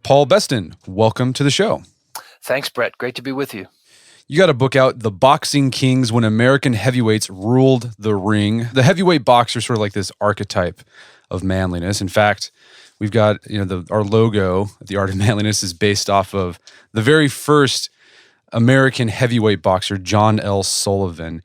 Paul Beston, welcome to the show. Thanks, Brett. Great to be with you. You got a book out, The Boxing Kings, When American Heavyweights Ruled the Ring. The heavyweight boxer is sort of like this archetype of manliness. In fact, we've got, our logo, The Art of Manliness, is based off of the very first American heavyweight boxer, John L. Sullivan.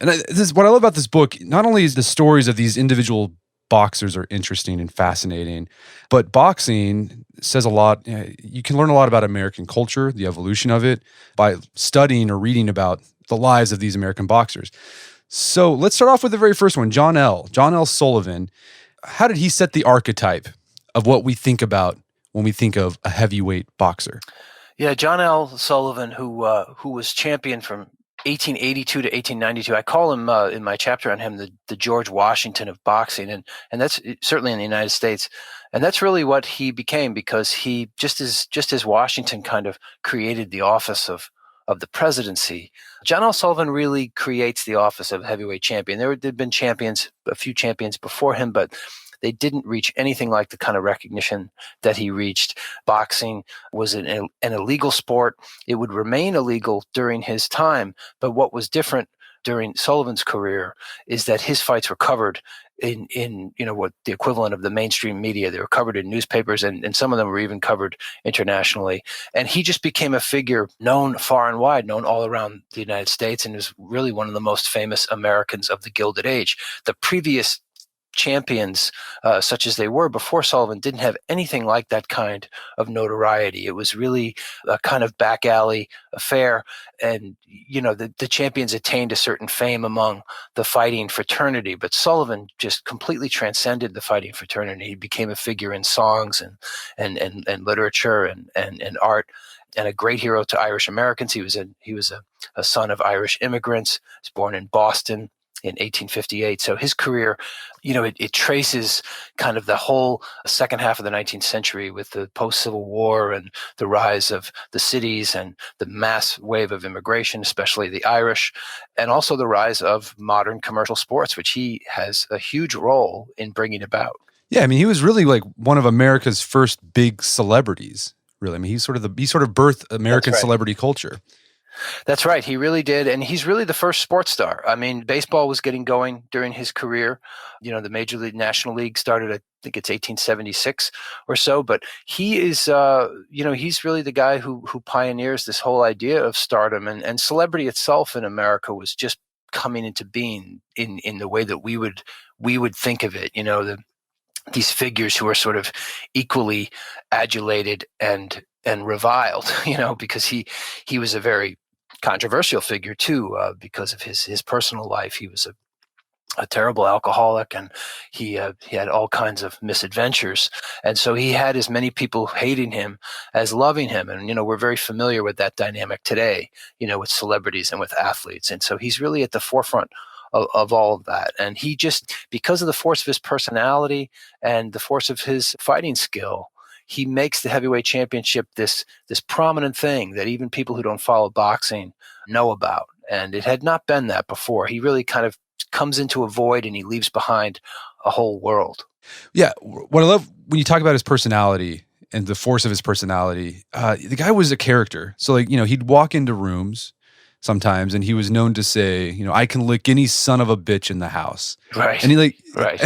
And this is what I love about this book. Not only is the stories of these individual boxers are interesting and fascinating, but boxing says a lot. You can learn a lot about American culture, the evolution of it, by studying or reading about the lives of these American boxers. So let's start off with the very first one, John L. Sullivan. How did he set the archetype of what we think about when we think of a heavyweight boxer? Yeah, John L. Sullivan, who was champion from 1882 to 1892. I call him in my chapter on him the George Washington of boxing, and that's certainly in the United States, and that's really what he became, because he just as Washington kind of created the office of the presidency, John L. Sullivan really creates the office of heavyweight champion. There had been a few champions before him, but they didn't reach anything like the kind of recognition that he reached. Boxing was an illegal sport. It would remain illegal during his time. But what was different during Sullivan's career is that his fights were covered in what the equivalent of the mainstream media. They were covered in newspapers, and some of them were even covered internationally. And he just became a figure known far and wide, known all around the United States, and was really one of the most famous Americans of the Gilded Age. The previous champions, such as they were before Sullivan, didn't have anything like that kind of notoriety. It was really a kind of back alley affair. And, the champions attained a certain fame among the fighting fraternity, but Sullivan just completely transcended the fighting fraternity. He became a figure in songs and literature and art, and a great hero to Irish Americans. He was a son of Irish immigrants. He was born in Boston in 1858. So his career, it traces kind of the whole second half of the 19th century with the post-Civil War and the rise of the cities and the mass wave of immigration, especially the Irish, and also the rise of modern commercial sports, which he has a huge role in bringing about. Yeah, I mean, he was really like one of America's first big celebrities, really. I mean, he sort of birthed American celebrity culture. That's right. He really did. And he's really the first sports star. I mean, baseball was getting going during his career. The Major League National League started, I think it's 1876 or so. But he is, he's really the guy who pioneers this whole idea of stardom. And celebrity itself in America was just coming into being in the way that we would think of it. These figures who are sort of equally adulated and reviled, because he was a very controversial figure too, because of his personal life. He was a terrible alcoholic, and he had all kinds of misadventures. And so he had as many people hating him as loving him. And, we're very familiar with that dynamic today, with celebrities and with athletes. And so he's really at the forefront of all of that. And he just, because of the force of his personality and the force of his fighting skill, he makes the heavyweight championship this prominent thing that even people who don't follow boxing know about. And it had not been that before. He really kind of comes into a void, and he leaves behind a whole world. Yeah. What I love when you talk about his personality and the force of his personality, the guy was a character. So he'd walk into rooms sometimes, and he was known to say, I can lick any son of a bitch in the house. Right. And he right.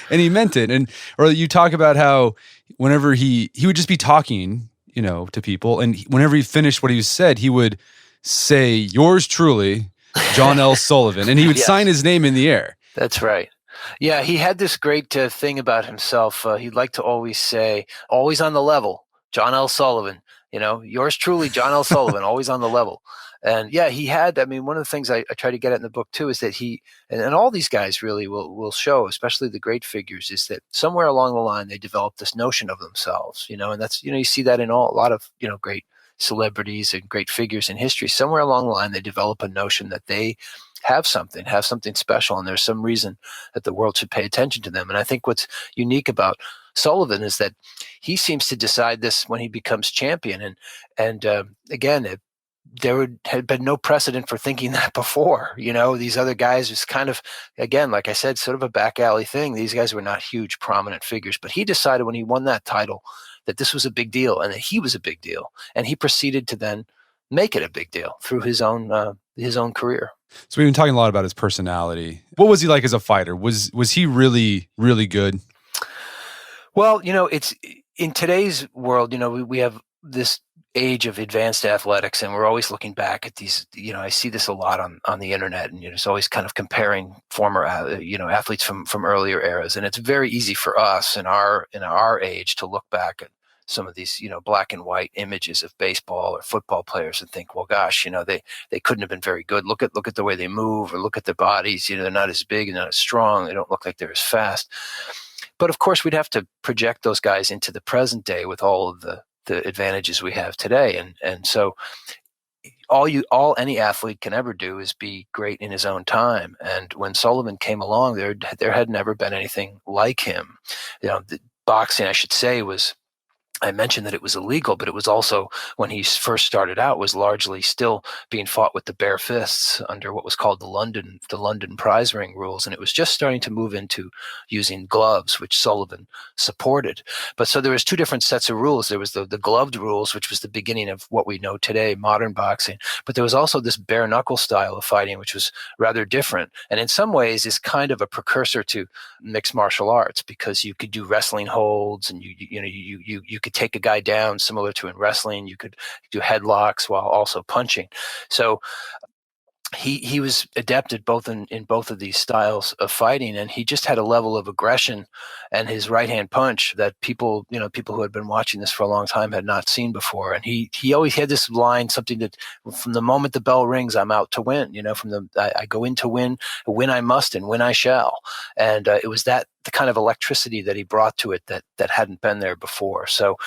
and he meant it. Or you talk about how whenever he would just be talking, to people, and whenever he finished what he said, he would say, "Yours truly, John L. Sullivan," and he would sign his name in the air. That's right. Yeah, he had this great thing about himself. He'd like to always say, "Always on the level, John L. Sullivan." Yours truly, John L. Sullivan, always on the level. And yeah, he had, one of the things I try to get at in the book too is that he, and all these guys really will show, especially the great figures, is that somewhere along the line they developed this notion of themselves, and that's, you see that in a lot of, great celebrities and great figures in history. Somewhere along the line they develop a notion that they have something special, and there's some reason that the world should pay attention to them. And I think what's unique about Sullivan is that he seems to decide this when he becomes champion. And again, there had been no precedent for thinking that before. These other guys was kind of, again, like I said, sort of a back alley thing. These guys were not huge, prominent figures. But he decided when he won that title that this was a big deal and that he was a big deal. And he proceeded to then make it a big deal through his own career. So we've been talking a lot about his personality. What was he like as a fighter? Was he really, really good? Well, it's in today's world, we have this age of advanced athletics, and we're always looking back at these, I see this a lot on the internet, and it's always kind of comparing former, athletes from earlier eras. And it's very easy for us in our age to look back at some of these, black and white images of baseball or football players and think, well, gosh, they couldn't have been very good. Look at the way they move, or look at their bodies. They're not as big and not as strong. They don't look like they're as fast. But of course, we'd have to project those guys into the present day with all of the advantages we have today. And so all any athlete can ever do is be great in his own time. And when Sullivan came along, there had never been anything like him. The boxing, I should say, I mentioned that it was illegal, but it was also, when he first started out, was largely still being fought with the bare fists under what was called the London prize ring rules. And it was just starting to move into using gloves, which Sullivan supported. But so there was two different sets of rules. There was the gloved rules, which was the beginning of what we know today, modern boxing. But there was also this bare knuckle style of fighting, which was rather different. And in some ways is kind of a precursor to mixed martial arts, because you could do wrestling holds, and you could take a guy down similar to in wrestling. You could do headlocks while also punching. So he was adept at both in both of these styles of fighting, and he just had a level of aggression and his right hand punch that people who had been watching this for a long time had not seen before. And he always had this line, something that, from the moment the bell rings, I'm out to win. I go in to win I must and win I shall. And it was the kind of electricity that he brought to it that hadn't been there before. So,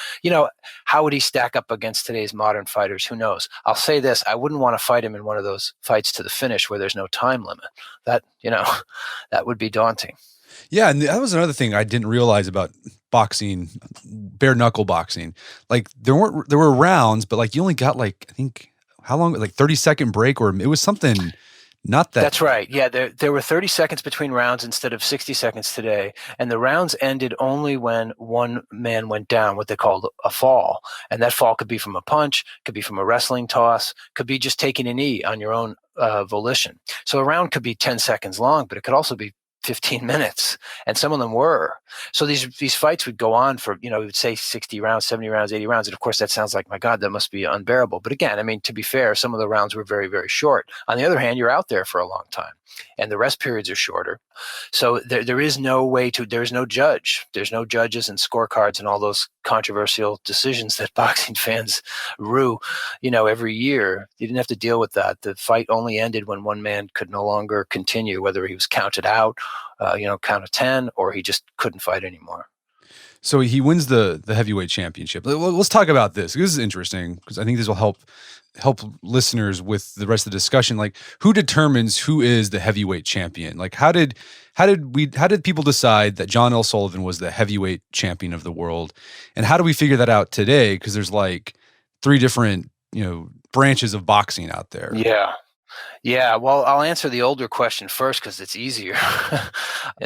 how would he stack up against today's modern fighters? Who knows? I'll say this: I wouldn't want to fight him in one of those fights to the finish where there's no time limit. That would be daunting. Yeah, and that was another thing I didn't realize about boxing, bare knuckle boxing. Like there were rounds, but like you only got I think how long, like 30-second break, or it was something. Not that. That's right. Yeah, there were 30 seconds between rounds instead of 60 seconds today. And the rounds ended only when one man went down, what they called a fall. And that fall could be from a punch, could be from a wrestling toss, could be just taking a knee on your own volition. So a round could be 10 seconds long, but it could also be 15 minutes, and some of them were. So these fights would go on for, we would say 60 rounds, 70 rounds, 80 rounds. And of course, that sounds like, my God, that must be unbearable. But again, I mean, to be fair, some of the rounds were very, very short. On the other hand, you're out there for a long time, and the rest periods are shorter. So there is no judge. There's no judges and scorecards and all those controversial decisions that boxing fans rue, every year. You didn't have to deal with that. The fight only ended when one man could no longer continue, whether he was counted out, count of 10, or he just couldn't fight anymore. So he wins the heavyweight championship. Let's talk about this. This is interesting because I think this will help listeners with the rest of the discussion. Like, who determines who is the heavyweight champion? Like, how did people decide that John L. Sullivan was the heavyweight champion of the world? And how do we figure that out today? Because there's like 3 different, branches of boxing out there. Yeah, well, I'll answer the older question first because it's easier.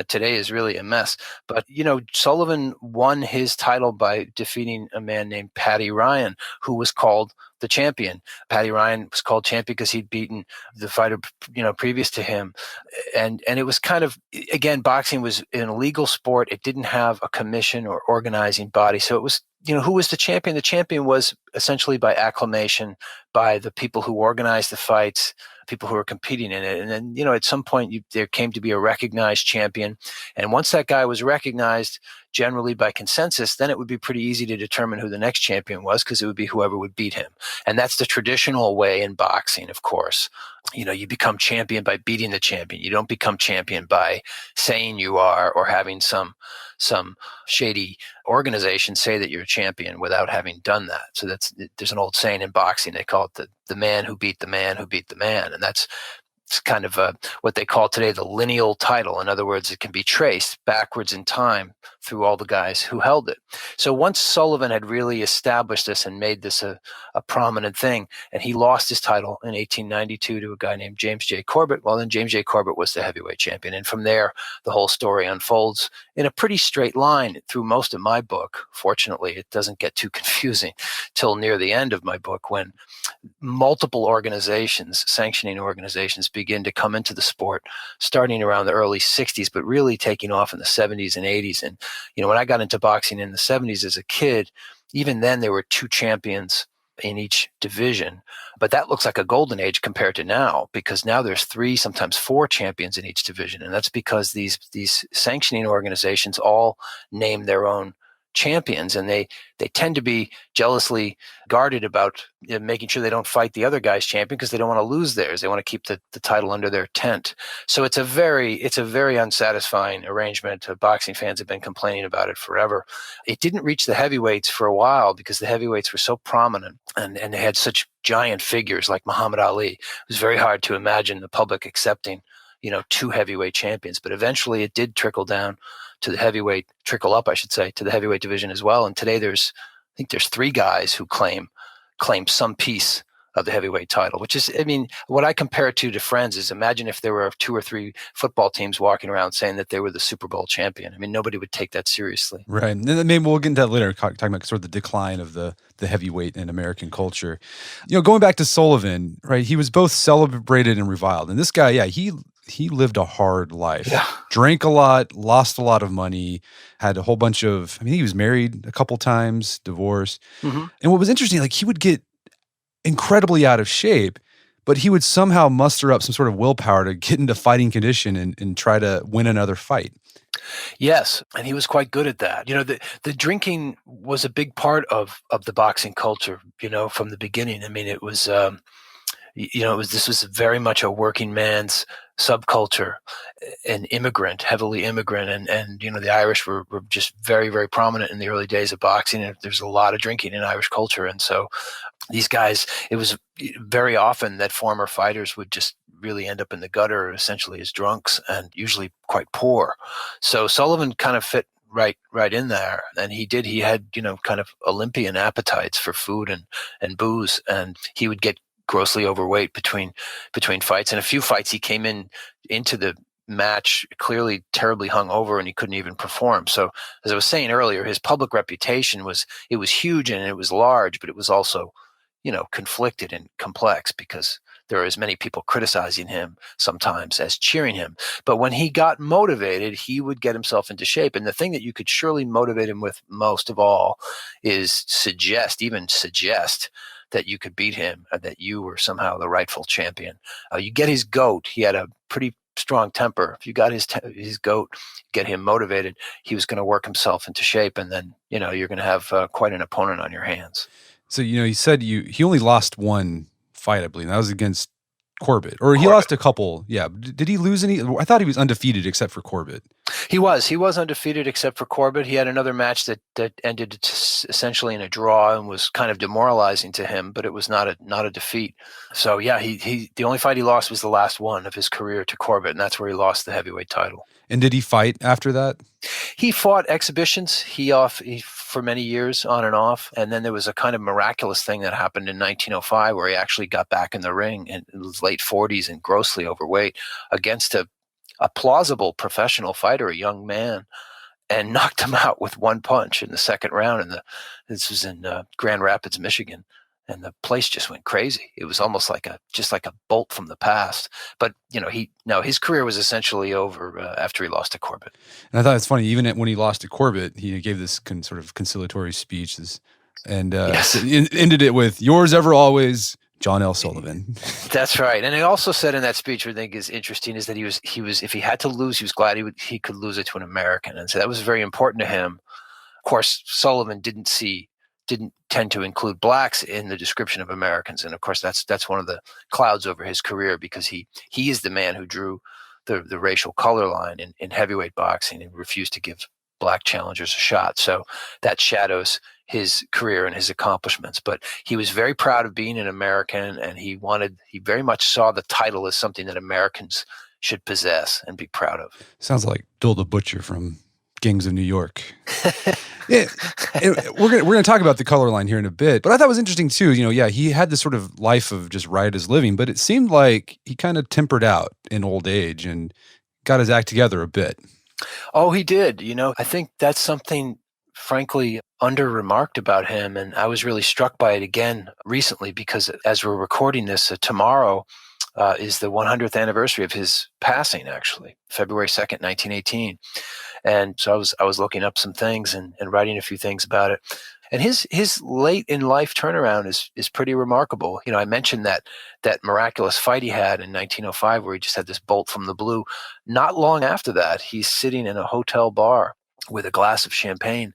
Today is really a mess. But, Sullivan won his title by defeating a man named Paddy Ryan, who was called the champion. Paddy Ryan was called champion because he'd beaten the fighter, previous to him. And it was kind of, again, boxing was an illegal sport. It didn't have a commission or organizing body. So it was, who was the champion? The champion was essentially by acclamation by the people who organized the fights, people who were competing in it. And then, at some point there came to be a recognized champion. And once that guy was recognized, generally by consensus, then it would be pretty easy to determine who the next champion was, because it would be whoever would beat him. And that's the traditional way in boxing, of course. You become champion by beating the champion. You don't become champion by saying you are, or having some shady organization say that you're a champion without having done that. So there's an old saying in boxing, they call it the man who beat the man who beat the man. And it's kind of what they call today the lineal title. In other words, it can be traced backwards in time through all the guys who held it. So once Sullivan had really established this and made this a prominent thing, and he lost his title in 1892 to a guy named James J. Corbett, well, then James J. Corbett was the heavyweight champion. And from there, the whole story unfolds in a pretty straight line through most of my book. Fortunately, it doesn't get too confusing till near the end of my book, when multiple organizations, sanctioning organizations, begin to come into the sport starting around the early 60s, but really taking off in the 70s and 80s. And, when I got into boxing in the 70s as a kid, even then there were 2 champions in each division. But that looks like a golden age compared to now, because now there's 3, sometimes 4 champions in each division. And that's because these sanctioning organizations all name their own champions, and they tend to be jealously guarded about making sure they don't fight the other guy's champion, because they don't want to lose theirs. They want to keep the title under their tent. So it's a very unsatisfying arrangement. Boxing fans have been complaining about it forever. It didn't reach the heavyweights for a while because the heavyweights were so prominent and they had such giant figures like Muhammad Ali. It was very hard to imagine the public accepting 2 heavyweight champions, but eventually it did trickle down to the heavyweight, trickle up, I should say, to the heavyweight division as well. And today I think there's 3 guys who claim some piece of the heavyweight title, which is, what I compare it to friends is, imagine if there were 2 or 3 football teams walking around saying that they were the Super Bowl champion. Nobody would take that seriously. Right. And then maybe we'll get into that later, talking about sort of the decline of the heavyweight in American culture. Going back to Sullivan, right? He was both celebrated and reviled. And this guy, yeah, he lived a hard life. Yeah. Drank a lot, lost a lot of money, had a whole bunch of, he was married a couple times, divorced. Mm-hmm. And what was interesting, he would get incredibly out of shape, but he would somehow muster up some sort of willpower to get into fighting condition and try to win another fight. Yes, and he was quite good at that. The drinking was a big part of the boxing culture, from the beginning. It was this was very much a working man's subculture, an immigrant, heavily immigrant. And the Irish were just very, very prominent in the early days of boxing. And there's a lot of drinking in Irish culture. And so these guys, it was very often that former fighters would just really end up in the gutter essentially as drunks, and usually quite poor. So Sullivan kind of fit right in there. And he had, kind of Olympian appetites for food and booze. And he would get grossly overweight between fights. And a few fights he came into the match clearly terribly hungover, and he couldn't even perform. So as I was saying earlier, his public reputation was huge and it was large, but it was also, conflicted and complex, because there are as many people criticizing him sometimes as cheering him. But when he got motivated, he would get himself into shape. And the thing that you could surely motivate him with most of all is suggest that you could beat him, or that you were somehow the rightful champion. You get his goat. He had a pretty strong temper. If you got his goat, get him motivated, he was going to work himself into shape, and then you're going to have quite an opponent on your hands. So you said he only lost 1 fight, I believe. That was against Corbett, or he lost a couple. Yeah, did he lose any? I thought he was undefeated except for Corbett. He was undefeated except for Corbett. He had another match that ended essentially in a draw and was kind of demoralizing to him, but it was not a defeat. So yeah, he the only fight he lost was the last one of his career to Corbett, and that's where he lost the heavyweight title. And did he fight after that? He fought exhibitions. He for many years on and off, and then there was a kind of miraculous thing that happened in 1905 where he actually got back in the ring in his late 40s and grossly overweight against a plausible professional fighter, a young man, and knocked him out with 1 punch in the second round. And this was in Grand Rapids, Michigan, and the place just went crazy. It was almost like a bolt from the past. But his career was essentially over after he lost to Corbett. And I thought it's funny, even when he lost to Corbett, he gave this sort of conciliatory speech, and yes. Ended it with "Yours ever, always, John L. Sullivan." That's right. And he also said in that speech, which I think is interesting, is that he was if he had to lose, he was glad he could lose it to an American. And so that was very important to him. Of course, Sullivan didn't tend to include blacks in the description of Americans. And of course, that's one of the clouds over his career, because he is the man who drew the racial color line in heavyweight boxing and refused to give black challengers a shot. So that shadows his career and his accomplishments. But he was very proud of being an American, and he very much saw the title as something that Americans should possess and be proud of. Sounds like Bill the Butcher from gangs of New York. Yeah, we're gonna talk about the color line here in a bit, but I thought it was interesting too. He had this sort of life of just riotous living, but it seemed like he kind of tempered out in old age and got his act together a bit. Oh, he did. I think that's something, frankly, under-remarked about him. And I was really struck by it again recently because as we're recording this, tomorrow is the 100th anniversary of his passing, actually, February 2nd, 1918. And so I was looking up some things and writing a few things about it. And his late in life turnaround is pretty remarkable. I mentioned that miraculous fight he had in 1905 where he just had this bolt from the blue. Not long after that, he's sitting in a hotel bar with a glass of champagne,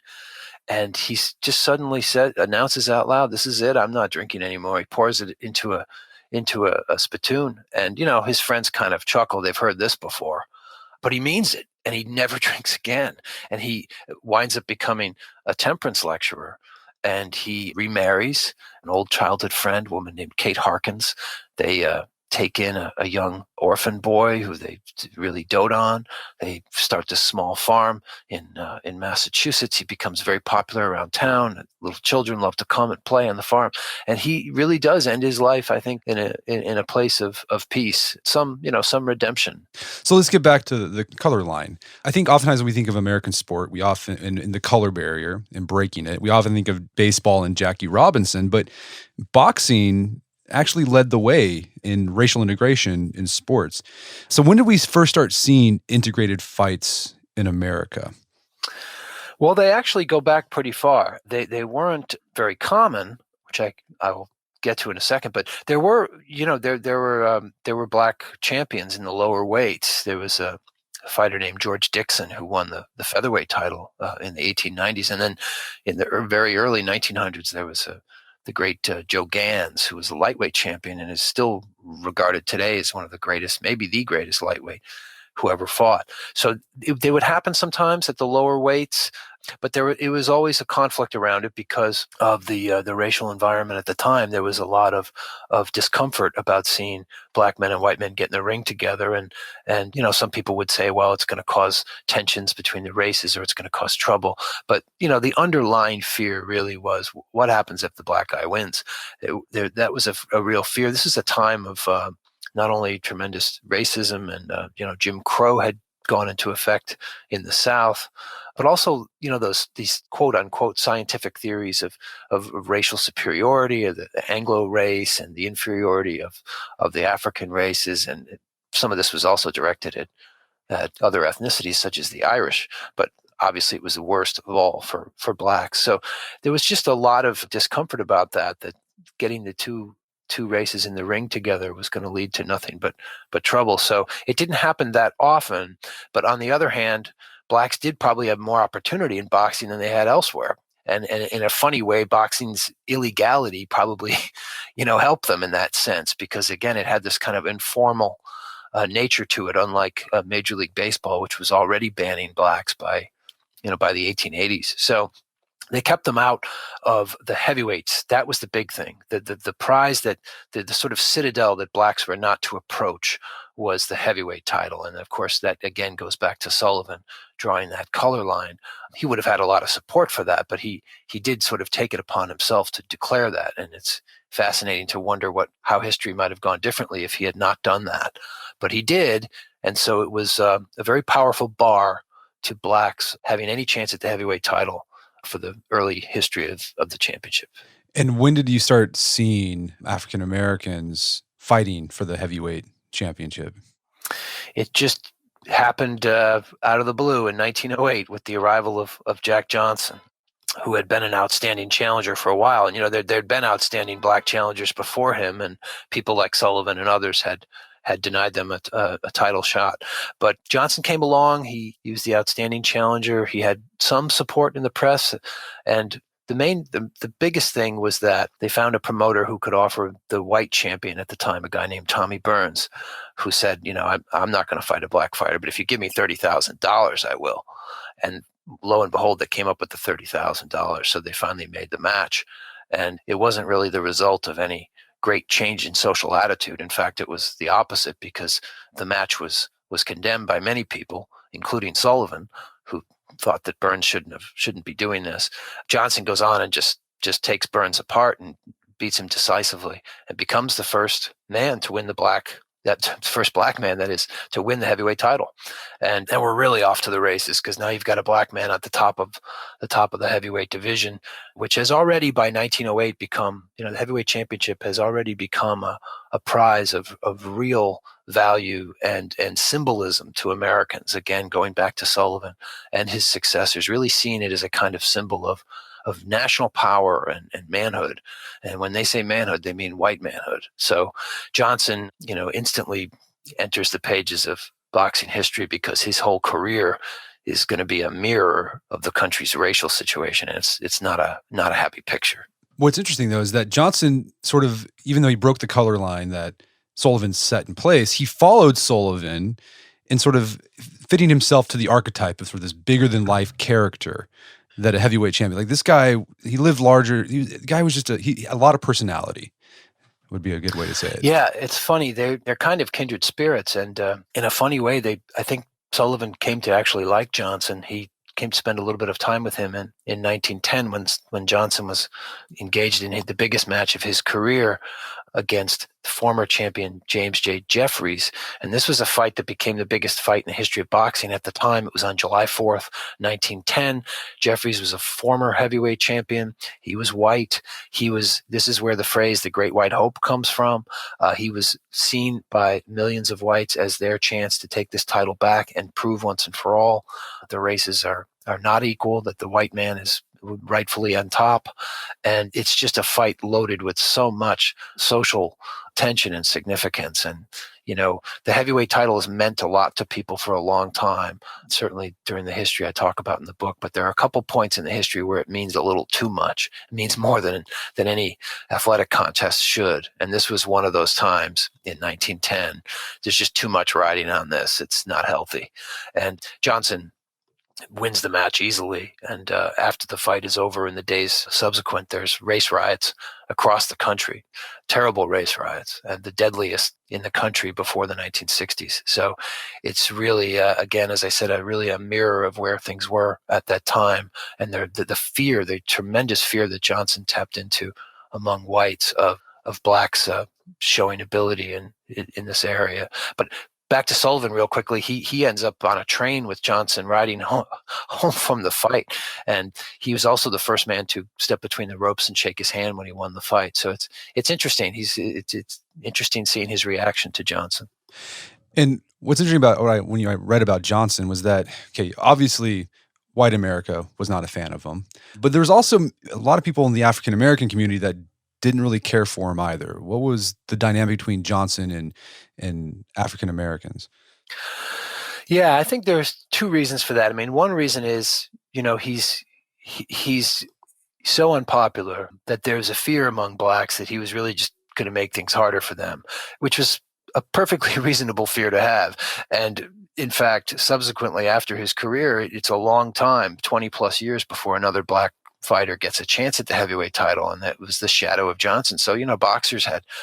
and he's just suddenly announces out loud, "This is it. I'm not drinking anymore." He pours it into a spittoon, and his friends kind of chuckle. They've heard this before. But he means it, and he never drinks again. And he winds up becoming a temperance lecturer, and he remarries an old childhood friend, a woman named Kate Harkins. They take in a young orphan boy who they really dote on. They start this small farm in Massachusetts. He becomes very popular around town. Little children love to come and play on the farm, and he really does end his life, I think, in a place of peace, some redemption. So let's get back to the color line. I think oftentimes when we think of American sport, we often, in the color barrier and breaking it, we often think of baseball and Jackie Robinson, but boxing actually led the way in racial integration in sports. So when did we first start seeing integrated fights in America? Well, they actually go back pretty far. They weren't very common, which I will get to in a second. But there were there were black champions in the lower weights. There was a fighter named George Dixon who won the featherweight title in the 1890s, and then in the very early 1900s there was the great Joe Gans, who was the lightweight champion and is still regarded today as one of the greatest, maybe the greatest lightweight who ever fought. So they would happen sometimes at the lower weights, but it was always a conflict around it because of the racial environment at the time. There was a lot of discomfort about seeing black men and white men get in the ring together, and some people would say, well, it's going to cause tensions between the races or it's going to cause trouble. But the underlying fear really was, what happens if the black guy wins? That was a real fear. This is a time of not only tremendous racism and Jim Crow had gone into effect in the South, but also these quote unquote scientific theories of racial superiority of the Anglo race and the inferiority of the African races, and some of this was also directed at other ethnicities such as the Irish, but obviously it was the worst of all for blacks. So there was just a lot of discomfort about that getting the two races in the ring together was going to lead to nothing but trouble. So it didn't happen that often. But on the other hand, blacks did probably have more opportunity in boxing than they had elsewhere. And in a funny way, boxing's illegality probably, helped them in that sense, because again, it had this kind of informal nature to it, unlike Major League Baseball, which was already banning blacks by the 1880s. So they kept them out of the heavyweights. That was the big thing. The prize that the sort of citadel that blacks were not to approach was the heavyweight title. And of course, that again goes back to Sullivan drawing that color line. He would have had a lot of support for that, but he did sort of take it upon himself to declare that. And it's fascinating to wonder how history might have gone differently if he had not done that. But he did. And so it was a very powerful bar to blacks having any chance at the heavyweight title for the early history of the championship. And when did you start seeing African Americans fighting for the heavyweight championship? It just happened out of the blue in 1908 with the arrival of Jack Johnson, who had been an outstanding challenger for a while. And, there'd been outstanding black challengers before him, and people like Sullivan and others had denied them a title shot. But Johnson came along. He was the outstanding challenger. He had some support in the press. And the biggest thing was that they found a promoter who could offer the white champion at the time, a guy named Tommy Burns, who said, I'm not going to fight a black fighter, but if you give me $30,000, I will. And lo and behold, they came up with the $30,000. So they finally made the match. And it wasn't really the result of any great change in social attitude. In fact, it was the opposite, because the match was condemned by many people, including Sullivan, who thought that Burns shouldn't be doing this. Johnson goes on and just takes Burns apart and beats him decisively and becomes the first man to win that first black man, that is, to win the heavyweight title. And then we're really off to the races, because now you've got a black man at the top of the heavyweight division, which has already by 1908 become, the heavyweight championship has already become a prize of real value and symbolism to Americans. Again, going back to Sullivan and his successors, really seeing it as a kind of symbol of national power and manhood. And when they say manhood, they mean white manhood. So Johnson, instantly enters the pages of boxing history, because his whole career is going to be a mirror of the country's racial situation. And it's not a happy picture. What's interesting, though, is that Johnson sort of, even though he broke the color line that Sullivan set in place, he followed Sullivan in sort of fitting himself to the archetype of sort of this bigger than life character that a heavyweight champion. Like this guy, he lived larger. The guy was just a lot of personality, would be a good way to say it. Yeah, it's funny. They're kind of kindred spirits, and in a funny way, I think Sullivan came to actually like Johnson. He came to spend a little bit of time with him in 1910 when Johnson was engaged in the biggest match of his career against former champion James J. Jeffries. And this was a fight that became the biggest fight in the history of boxing at the time. It was on July 4th, 1910. Jeffries was a former heavyweight champion. He was white. This is where the phrase "the Great White Hope" comes from. He was seen by millions of whites as their chance to take this title back and prove once and for all the races are not equal, that the white man is rightfully on top. And it's just a fight loaded with so much social tension and significance. And, the heavyweight title has meant a lot to people for a long time, certainly during the history I talk about in the book. But there are a couple points in the history where it means a little too much. It means more than any athletic contest should. And this was one of those times in 1910. There's just too much riding on this. It's not healthy. And Johnson wins the match easily. And after the fight is over in the days subsequent, there's race riots across the country, terrible race riots, and the deadliest in the country before the 1960s. So it's really, again, as I said, really a mirror of where things were at that time. And the tremendous fear that Johnson tapped into among whites of blacks showing ability in this area. But back to Sullivan real quickly. He ends up on a train with Johnson riding home from the fight. And he was also the first man to step between the ropes and shake his hand when he won the fight. So it's interesting. It's interesting seeing his reaction to Johnson. And what's interesting about when I read about Johnson was that, okay, obviously white America was not a fan of him, but there was also a lot of people in the African American community that didn't really care for him either. What was the dynamic between Johnson and African Americans? Yeah, I think there's two reasons for that. I mean, one reason is, he's so unpopular that there's a fear among blacks that he was really just going to make things harder for them, which was a perfectly reasonable fear to have. And in fact, subsequently after his career, it's a long time, 20 plus years before another black fighter gets a chance at the heavyweight title, and that was the shadow of Johnson. So,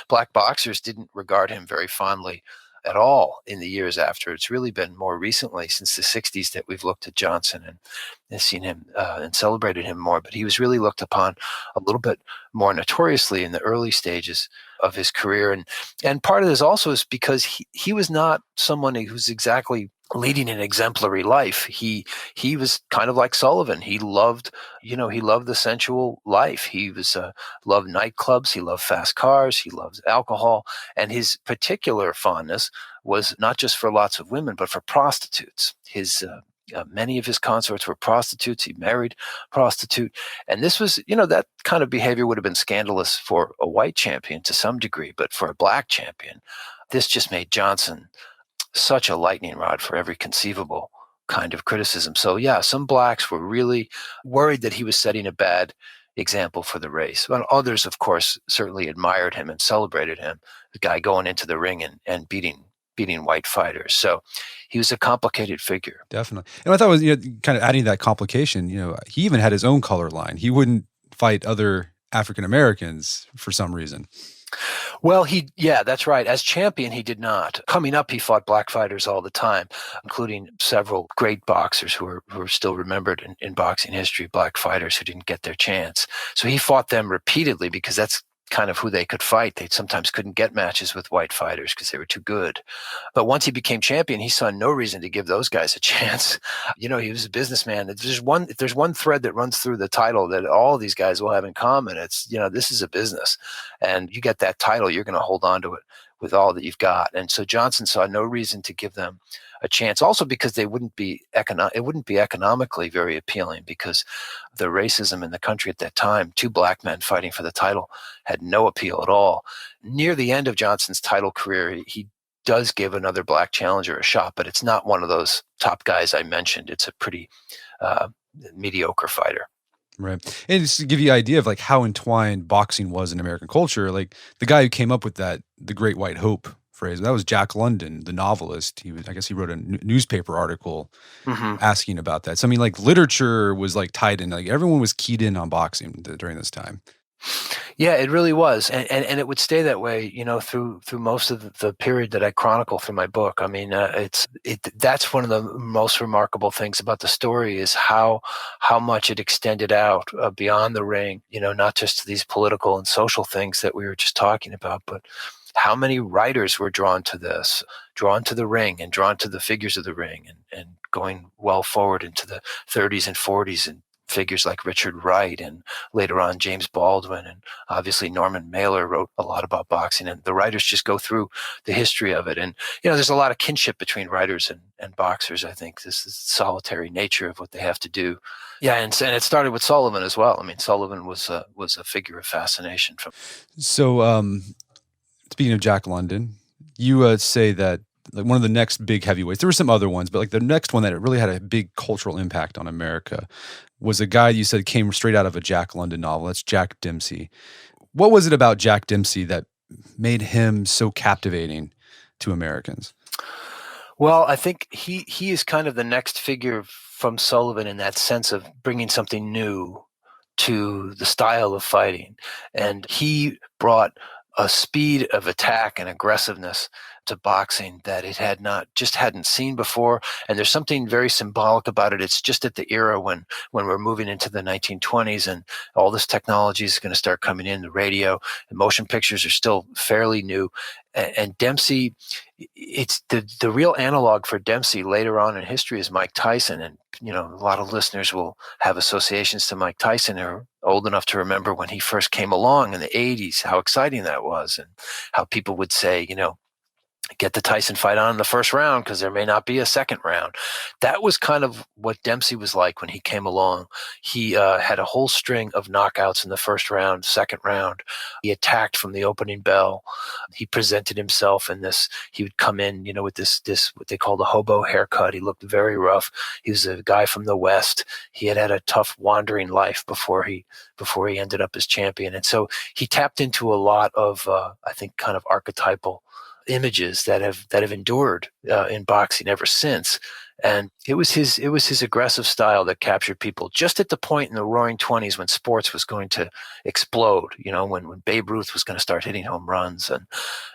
black boxers didn't regard him very fondly at all in the years after. It's really been more recently, since the 60s, that we've looked at Johnson and seen him and celebrated him more. But he was really looked upon a little bit more notoriously in the early stages of his career. And part of this also is because he was not someone who's exactly leading an exemplary life. He was kind of like Sullivan. He loved the sensual life. He loved nightclubs. He loved fast cars. He loved alcohol. And his particular fondness was not just for lots of women, but for prostitutes. Many of his consorts were prostitutes. He married a prostitute. And this was, that kind of behavior would have been scandalous for a white champion to some degree, but for a black champion, this just made Johnson such a lightning rod for every conceivable kind of criticism. So yeah, some blacks were really worried that he was setting a bad example for the race. But others, of course, certainly admired him and celebrated him, the guy going into the ring and beating white fighters. So he was a complicated figure. Definitely. And I thought it was, kind of adding that complication, he even had his own color line. He wouldn't fight other African Americans for some reason. Well, that's right. As champion, he did not. Coming up, he fought black fighters all the time, including several great boxers who are still remembered in boxing history, black fighters who didn't get their chance. So he fought them repeatedly because that's kind of who they could fight. They sometimes couldn't get matches with white fighters because they were too good. But once he became champion, he saw no reason to give those guys a chance. He was a businessman. If there's one thread that runs through the title that all these guys will have in common, it's, this is a business. And you get that title, you're going to hold on to it with all that you've got. And so Johnson saw no reason to give them a chance, also because it wouldn't be economically very appealing, because the racism in the country at that time, two black men fighting for the title, had no appeal at all. Near the end of Johnson's title career, he does give another black challenger a shot, but it's not one of those top guys I mentioned. It's a pretty mediocre fighter. Right. And just to give you an idea of like how entwined boxing was in American culture, like the guy who came up with the Great White Hope phrase, that was Jack London, the novelist. I guess he wrote a newspaper article asking about that. So, I mean, like literature was like tied in, like everyone was keyed in on boxing during this time. Yeah, it really was, and it would stay that way, through most of the period that I chronicle through my book. I mean, that's one of the most remarkable things about the story, is how much it extended out beyond the ring. Not just to these political and social things that we were just talking about, but how many writers were drawn to the ring, and drawn to the figures of the ring, and going well forward into the 30s and 40s, and figures like Richard Wright, and later on James Baldwin, and obviously Norman Mailer wrote a lot about boxing, and the writers just go through the history of it. And there's a lot of kinship between writers and boxers. I think this is the solitary nature of what they have to do. Yeah, and it started with Sullivan as well. I mean, Sullivan was a figure of fascination. So, speaking of Jack London, you say that like one of the next big heavyweights, there were some other ones, but like the next one that really had a big cultural impact on America was a guy you said came straight out of a Jack London novel. That's Jack Dempsey. What was it about Jack Dempsey that made him so captivating to Americans? Well, I think he is kind of the next figure from Sullivan in that sense of bringing something new to the style of fighting. And he brought a speed of attack and aggressiveness to boxing that it hadn't seen before. And there's something very symbolic about it. It's just at the era when we're moving into the 1920s, and all this technology is going to start coming in. The radio and motion pictures are still fairly new. And Dempsey, it's the real analog for Dempsey later on in history is Mike Tyson. And, a lot of listeners will have associations to Mike Tyson, who are old enough to remember when he first came along in the 80s, how exciting that was, and how people would say, get the Tyson fight on in the first round because there may not be a second round. That was kind of what Dempsey was like when he came along. He had a whole string of knockouts in the first round, second round. He attacked from the opening bell. He presented himself in this. He would come in, with this what they call the hobo haircut. He looked very rough. He was a guy from the West. He had a tough wandering life before he ended up as champion. And so he tapped into a lot of, I think, kind of archetypal images that have endured in boxing ever since. And it was his aggressive style that captured people just at the point in the Roaring '20s when sports was going to explode. When Babe Ruth was going to start hitting home runs,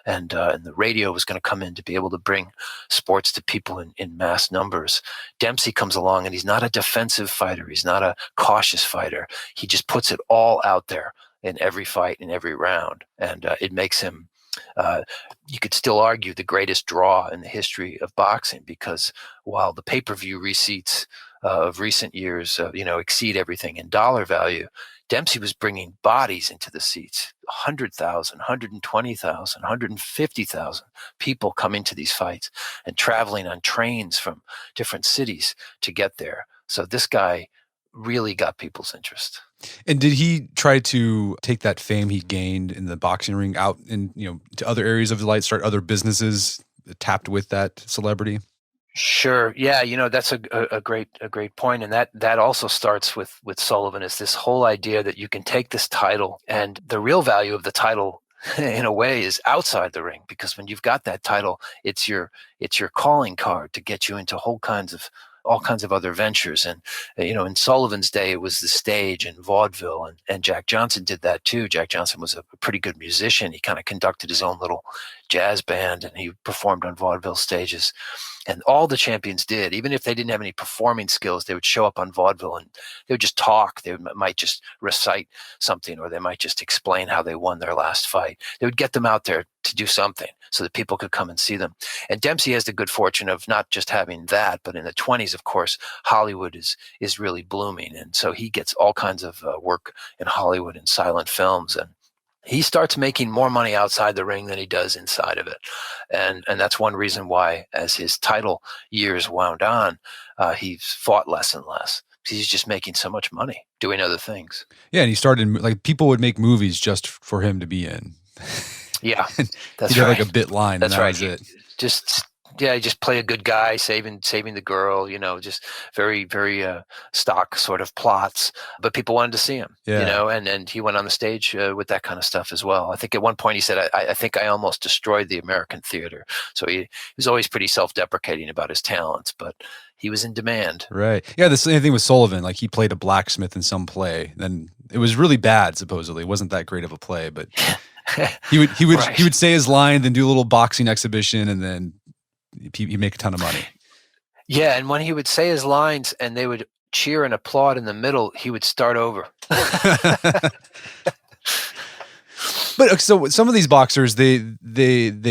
and the radio was going to come in to be able to bring sports to people in mass numbers. Dempsey comes along, and he's not a defensive fighter. He's not a cautious fighter. He just puts it all out there in every fight, in every round, and it makes him. You could still argue the greatest draw in the history of boxing, because while the pay-per-view receipts of recent years, exceed everything in dollar value, Dempsey was bringing bodies into the seats, 100,000, 120,000, 150,000 people coming to these fights and traveling on trains from different cities to get there. So this guy really got people's interest. And did he try to take that fame he gained in the boxing ring out in, to other areas of his life, start other businesses tapped with that celebrity? Sure. Yeah. That's a great point. And that also starts with Sullivan, is this whole idea that you can take this title, and the real value of the title in a way is outside the ring, because when you've got that title, it's your calling card to get you into whole kinds of all kinds of other ventures. And, in Sullivan's day, it was the stage and vaudeville. And Jack Johnson did that too. Jack Johnson was a pretty good musician. He kind of conducted his own little jazz band, and he performed on vaudeville stages. And all the champions did, even if they didn't have any performing skills, they would show up on vaudeville and they would just talk. They might just recite something, or they might just explain how they won their last fight. They would get them out there to do something so that people could come and see them. And Dempsey has the good fortune of not just having that, but in the 20s, of course, Hollywood is really blooming. And so he gets all kinds of work in Hollywood in silent films. And he starts making more money outside the ring than he does inside of it. And that's one reason why, as his title years wound on, he fought less and less. He's just making so much money doing other things. Yeah, and he started, like, people would make movies just for him to be in. Yeah, that's he right. Like a bit line. That's and that right. Was it. Just play a good guy, saving the girl. Just very, very stock sort of plots. But people wanted to see him. Yeah. And he went on the stage with that kind of stuff as well. I think at one point he said, "I think I almost destroyed the American theater." So he was always pretty self-deprecating about his talents, but he was in demand. Right. Yeah. The same thing with Sullivan. Like, he played a blacksmith in some play, then it was really bad. Supposedly, it wasn't that great of a play, but he would say his line, then do a little boxing exhibition, and then he'd make a ton of money. Yeah, and when he would say his lines and they would cheer and applaud in the middle, he would start over. But so some of these boxers, they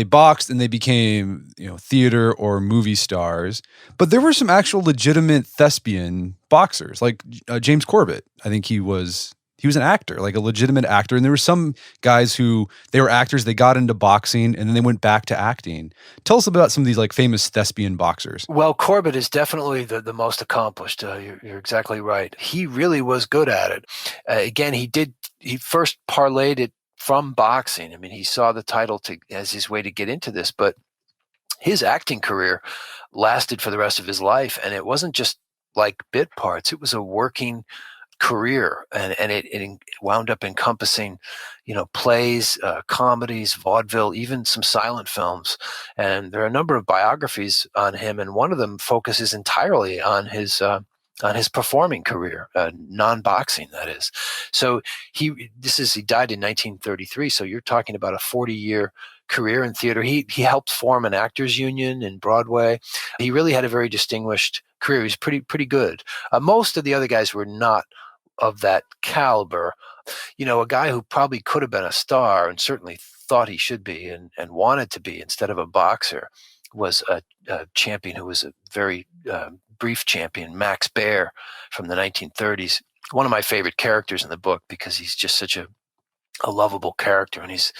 boxed and they became, theater or movie stars. But there were some actual legitimate thespian boxers, like James Corbett. I think he was an actor, like a legitimate actor. And there were some guys who, they were actors, they got into boxing and then they went back to acting. Tell us about some of these like famous thespian boxers. Well, Corbett is definitely the most accomplished. You're exactly right. He really was good at it. Again, he first parlayed it from boxing. I mean, he saw the title as his way to get into this, but his acting career lasted for the rest of his life. And it wasn't just like bit parts. It was a working career, and it wound up encompassing, plays, comedies, vaudeville, even some silent films. And there are a number of biographies on him, and one of them focuses entirely on his performing career, non-boxing, that is. So he died in 1933. So you're talking about a 40-year career in theater. He helped form an actors union in Broadway. He really had a very distinguished career. He was pretty good. Most of the other guys were not of that caliber. A guy who probably could have been a star and certainly thought he should be and wanted to be instead of a boxer was a champion who was a very brief champion, Max Baer, from the 1930s. One of my favorite characters in the book because he's just such a lovable character, and he's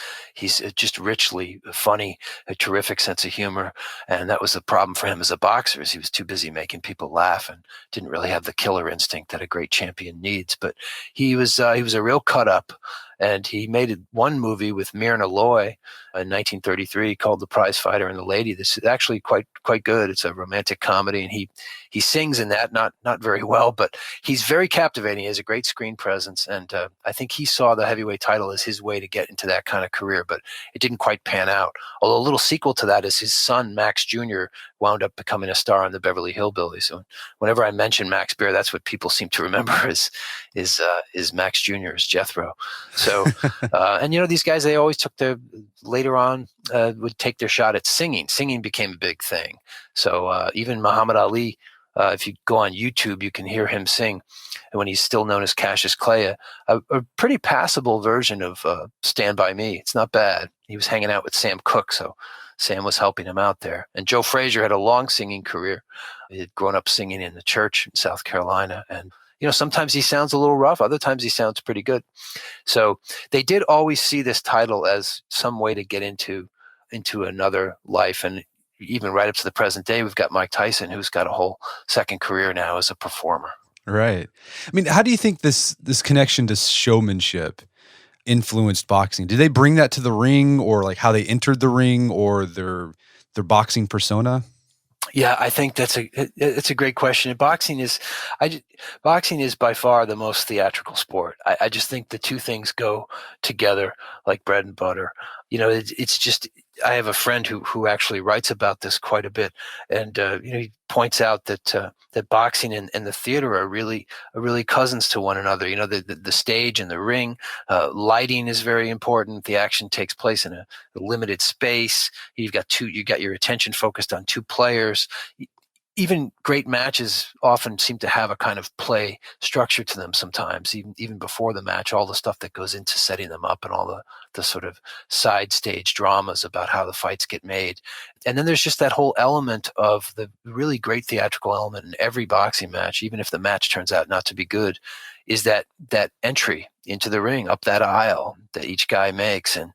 just richly funny, a terrific sense of humor. And that was the problem for him as a boxer, is he was too busy making people laugh and didn't really have the killer instinct that a great champion needs. But he was a real cut up, and he made one movie with Myrna Loy in 1933 called The Prize Fighter and the Lady. This is actually quite good. It's a romantic comedy, and he sings in that, not very well, but he's very captivating. He has a great screen presence, and I think he saw the heavyweight title as his way to get into that kind of career, but it didn't quite pan out. Although a little sequel to that is his son, Max Jr., wound up becoming a star on the Beverly Hillbillies. So whenever I mention Max Baer, that's what people seem to remember is Max Jr. as Jethro. So, and these guys, they always later on would take their shot at singing. Singing became a big thing. So even Muhammad Ali, if you go on YouTube, you can hear him sing when he's still known as Cassius Clay, a pretty passable version of Stand By Me. It's not bad. He was hanging out with Sam Cooke, so Sam was helping him out there. And Joe Frazier had a long singing career. He had grown up singing in the church in South Carolina. And, sometimes he sounds a little rough. Other times he sounds pretty good. So they did always see this title as some way to get into another life. And even right up to the present day, we've got Mike Tyson, who's got a whole second career now as a performer. Right. I mean, how do you think this connection to showmanship influenced boxing? Did they bring that to the ring, or like how they entered the ring, or their boxing persona? Yeah, I think that's a great question. Boxing is by far the most theatrical sport. I just think the two things go together like bread and butter. It's just I have a friend who actually writes about this quite a bit, and he points out that boxing and the theater are really cousins to one another. The stage and the ring, lighting is very important. The action takes place in a limited space. You got your attention focused on two players. Even great matches often seem to have a kind of play structure to them sometimes, even before the match, all the stuff that goes into setting them up and all the sort of side stage dramas about how the fights get made. And then there's just that whole element of the really great theatrical element in every boxing match, even if the match turns out not to be good, is that entry into the ring, up that aisle that each guy makes. And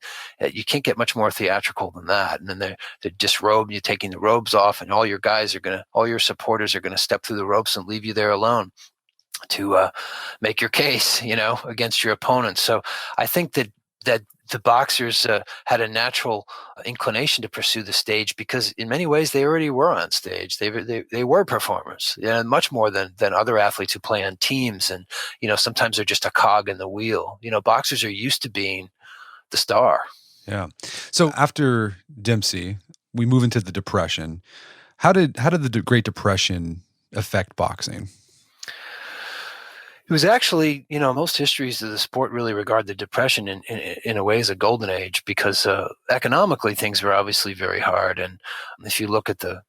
you can't get much more theatrical than that. And then they're disrobed, you're taking the robes off, and all your supporters are going to step through the ropes and leave you there alone to make your case, against your opponents. So I think that the boxers had a natural inclination to pursue the stage because in many ways they already were on stage. They were performers, much more than other athletes who play on teams. And, sometimes they're just a cog in the wheel. Boxers are used to being the star. Yeah. So after Dempsey, we move into the Depression. How did the Great Depression affect boxing? It was actually, most histories of the sport really regard the Depression in a way as a golden age because economically things were obviously very hard. And if you look at the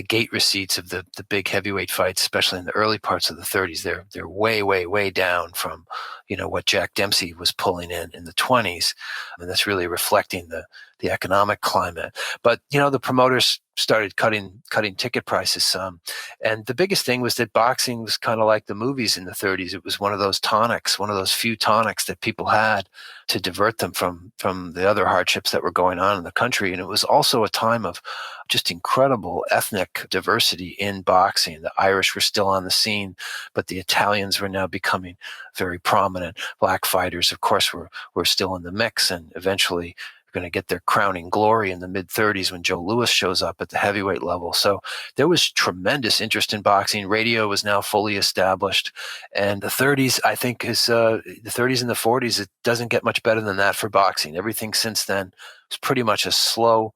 gate receipts of the big heavyweight fights, especially in the early parts of the 30s, they're way, way, way down from, what Jack Dempsey was pulling in the 20s. And that's really reflecting the economic climate. But, the promoters started cutting ticket prices some. And the biggest thing was that boxing was kind of like the movies in the 30s. It was one of those tonics, one of those few tonics that people had to divert them from the other hardships that were going on in the country. And it was also a time of just incredible ethnic diversity in boxing. The Irish were still on the scene, but the Italians were now becoming very prominent. Black fighters, of course, were still in the mix, and eventually going to get their crowning glory in the mid-30s when Joe Louis shows up at the heavyweight level. So there was tremendous interest in boxing. Radio was now fully established. And the 30s, I think, is the 30s and the 40s, it doesn't get much better than that for boxing. Everything since then was pretty much a slow,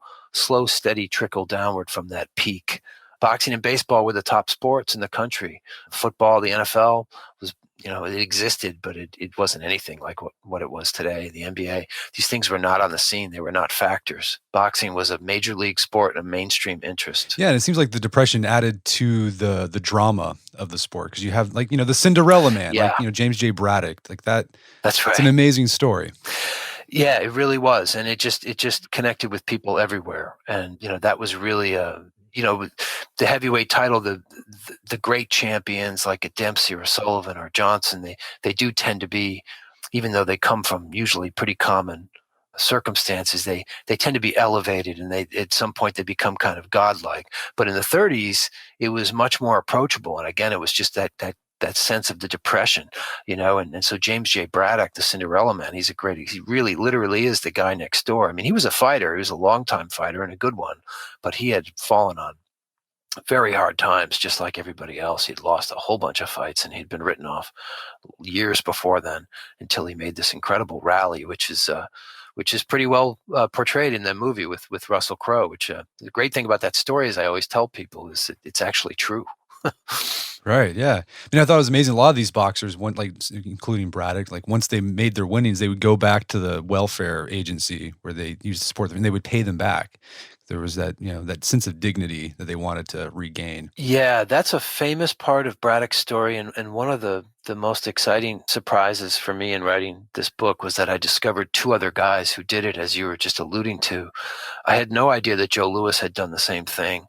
steady trickle downward from that peak. Boxing and baseball were the top sports in the country. Football, the NFL was, it existed, but it wasn't anything like what it was today. The NBA, these things were not on the scene. They were not factors. Boxing was a major league sport and a mainstream interest. Yeah, and it seems like the Depression added to the drama of the sport because you have the Cinderella Man, James J. Braddock, like that. That's right. It's an amazing story. Yeah, it really was, and it just connected with people everywhere, and that was really the heavyweight title, the great champions like a Dempsey or Sullivan or Johnson, they do tend to be, even though they come from usually pretty common circumstances, they tend to be elevated, and they at some point they become kind of godlike. But in the 30s, it was much more approachable, and again, it was just that sense of the Depression, and so James J. Braddock, the Cinderella Man, he really literally is the guy next door. I mean, he was a fighter. He was a longtime fighter and a good one, but he had fallen on very hard times, just like everybody else. He'd lost a whole bunch of fights, and he'd been written off years before then until he made this incredible rally, which is pretty well portrayed in the movie with Russell Crowe, which the great thing about that story, as I always tell people, is that it's actually true. Right. Yeah. I thought it was amazing. A lot of these boxers went, including Braddock, once they made their winnings, they would go back to the welfare agency where they used to support them, and they would pay them back. There was that, that sense of dignity that they wanted to regain. Yeah, that's a famous part of Braddock's story, and one of the most exciting surprises for me in writing this book was that I discovered two other guys who did it, as you were just alluding to. I had no idea that Joe Louis had done the same thing.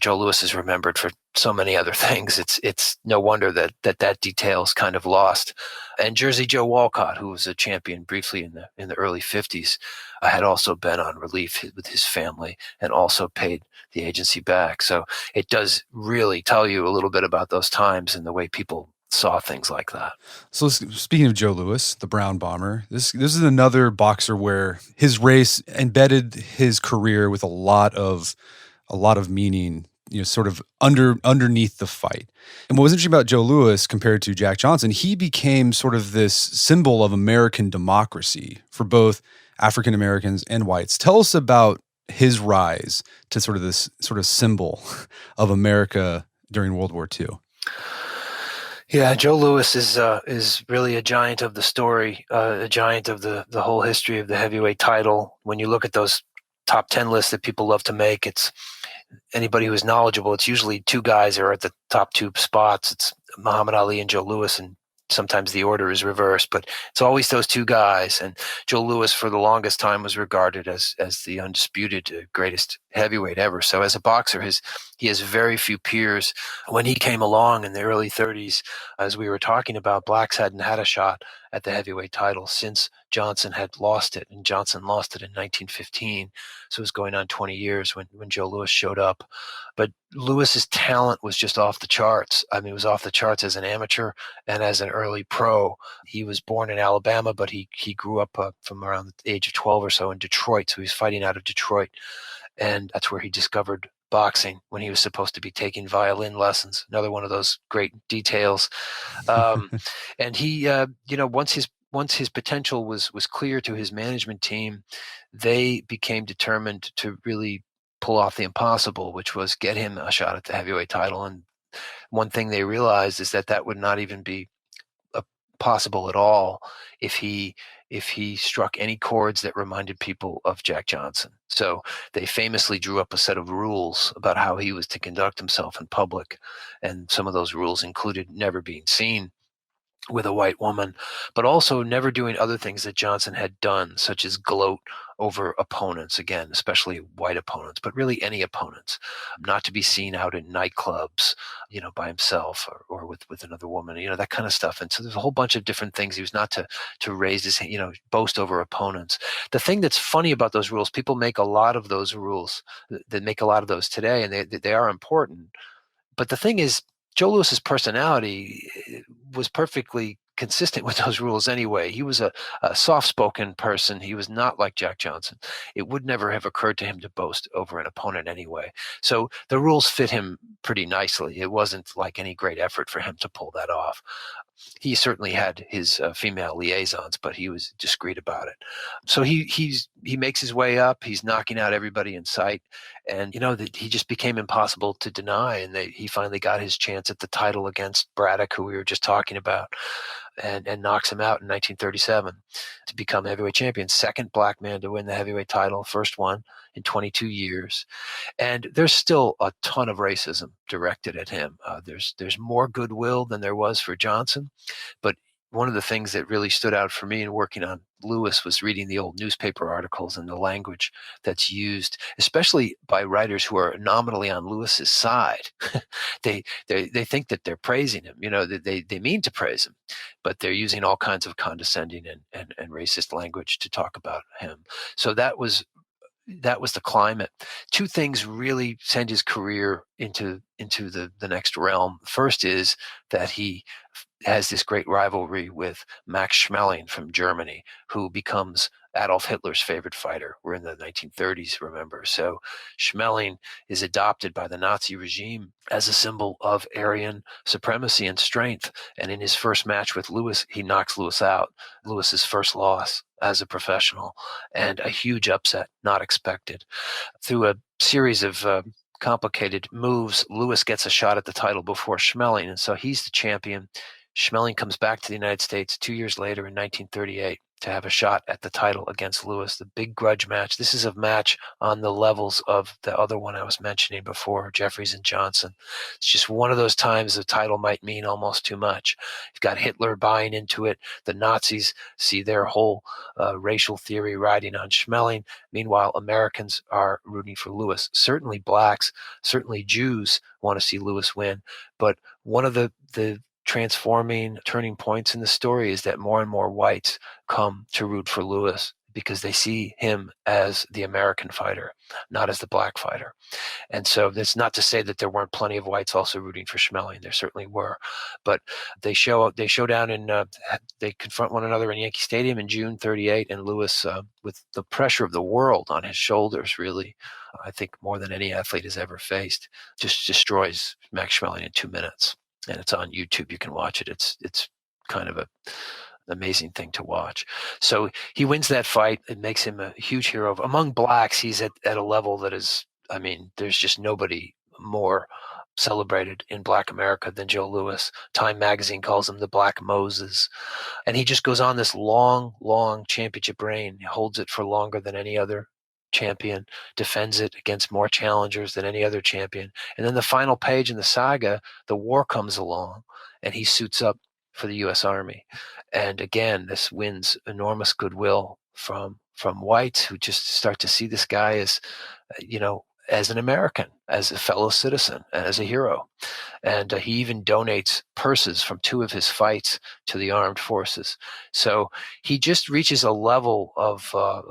Joe Louis is remembered for so many other things. It's no wonder that detail is kind of lost. And Jersey Joe Walcott, who was a champion briefly in the early 50s, had also been on relief with his family and also paid the agency back. So it does really tell you a little bit about those times and the way people saw things like that. So speaking of Joe Louis, the Brown Bomber, this is another boxer where his race embedded his career with a lot of meaning, sort of underneath the fight. And what was interesting about Joe Louis compared to Jack Johnson, he became sort of this symbol of American democracy for both African Americans and whites. Tell us about his rise to sort of this sort of symbol of America during World War II? Yeah, Joe Louis is really a giant of the story, a giant of the whole history of the heavyweight title. When you look at those top 10 lists that people love to make, it's anybody who's knowledgeable. It's usually two guys are at the top two spots. It's Muhammad Ali and Joe Louis, and sometimes the order is reversed, but it's always those two guys. And Joe Louis, for the longest time, was regarded as the undisputed greatest heavyweight ever. So as a boxer, he has very few peers. When he came along in the early 30s, as we were talking about, blacks hadn't had a shot at the heavyweight title since Johnson had lost it, and Johnson lost it in 1915. So it was going on 20 years when Joe Louis showed up. But Lewis's talent was just off the charts. I mean, it was off the charts as an amateur and as an early pro. He was born in Alabama, but he grew up from around the age of 12 or so in Detroit. So he was fighting out of Detroit. And that's where he discovered boxing when he was supposed to be taking violin lessons. Another one of those great details. And he, once his potential was clear to his management team, they became determined to really pull off the impossible, which was get him a shot at the heavyweight title. And one thing they realized is that would not even be possible at all if he struck any chords that reminded people of Jack Johnson. So they famously drew up a set of rules about how he was to conduct himself in public, and some of those rules included never being seen with a white woman, but also never doing other things that Johnson had done, such as gloat over opponents, again, especially white opponents, but really any opponents, not to be seen out in nightclubs, by himself or with another woman, that kind of stuff. And so there's a whole bunch of different things. He was not to raise his, boast over opponents. The thing that's funny about those rules, people make a lot of those rules, that make a lot of those today, and they are important. But the thing is, Joe Louis's personality was perfectly consistent with those rules anyway. He was a soft-spoken person. He was not like Jack Johnson. It would never have occurred to him to boast over an opponent anyway. So the rules fit him pretty nicely. It wasn't like any great effort for him to pull that off. He certainly had his female liaisons, but he was discreet about it. So he makes his way up. He's knocking out everybody in sight, and he just became impossible to deny. And he finally got his chance at the title against Braddock, who we were just talking about, and knocks him out in 1937 to become heavyweight champion. Second black man to win the heavyweight title, first one in 22 years. And there's still a ton of racism directed at him. There's more goodwill than there was for Johnson. But one of the things that really stood out for me in working on Louis was reading the old newspaper articles and the language that's used, especially by writers who are nominally on Louis's side. they think that they're praising him. They mean to praise him, but they're using all kinds of condescending and racist language to talk about him. So that was the climate. Two things really send his career into the next realm. First is that he has this great rivalry with Max Schmeling from Germany, who becomes Adolf Hitler's favorite fighter. We're in the 1930s, remember. So Schmeling is adopted by the Nazi regime as a symbol of Aryan supremacy and strength. And in his first match with Louis, he knocks Louis out. Louis's first loss as a professional, and a huge upset, not expected. Through a series of complicated moves, Louis gets a shot at the title before Schmeling, and so he's the champion. Schmeling comes back to the United States 2 years later in 1938 to have a shot at the title against Louis, the big grudge match. This is a match on the levels of the other one I was mentioning before, Jeffries and Johnson. It's just one of those times the title might mean almost too much. You've got Hitler buying into it. The Nazis see their whole racial theory riding on Schmeling. Meanwhile, Americans are rooting for Louis. Certainly blacks, certainly Jews want to see Louis win. But one of the transforming turning points in the story is that more and more whites come to root for Louis because they see him as the American fighter, not as the black fighter. And so that's not to say that there weren't plenty of whites also rooting for Schmeling. There certainly were. But they show down they confront one another in Yankee Stadium in June 38, and Louis, with the pressure of the world on his shoulders, really, I think more than any athlete has ever faced, just destroys Max Schmeling in 2 minutes. And it's on YouTube. You can watch it. It's kind of amazing thing to watch. So he wins that fight. It makes him a huge hero. Among blacks, he's at a level that is, I mean, there's just nobody more celebrated in Black America than Joe Louis. Time magazine calls him the Black Moses. And he just goes on this long championship reign. He holds it for longer than any other champion, defends it against more challengers than any other champion. And then the final page in the saga, the war comes along, and he suits up for the U.S. Army. And again, this wins enormous goodwill from whites who just start to see this guy as, as an American, as a fellow citizen, as a hero. And he even donates purses from 2 of his fights to the armed forces. So he just reaches a level of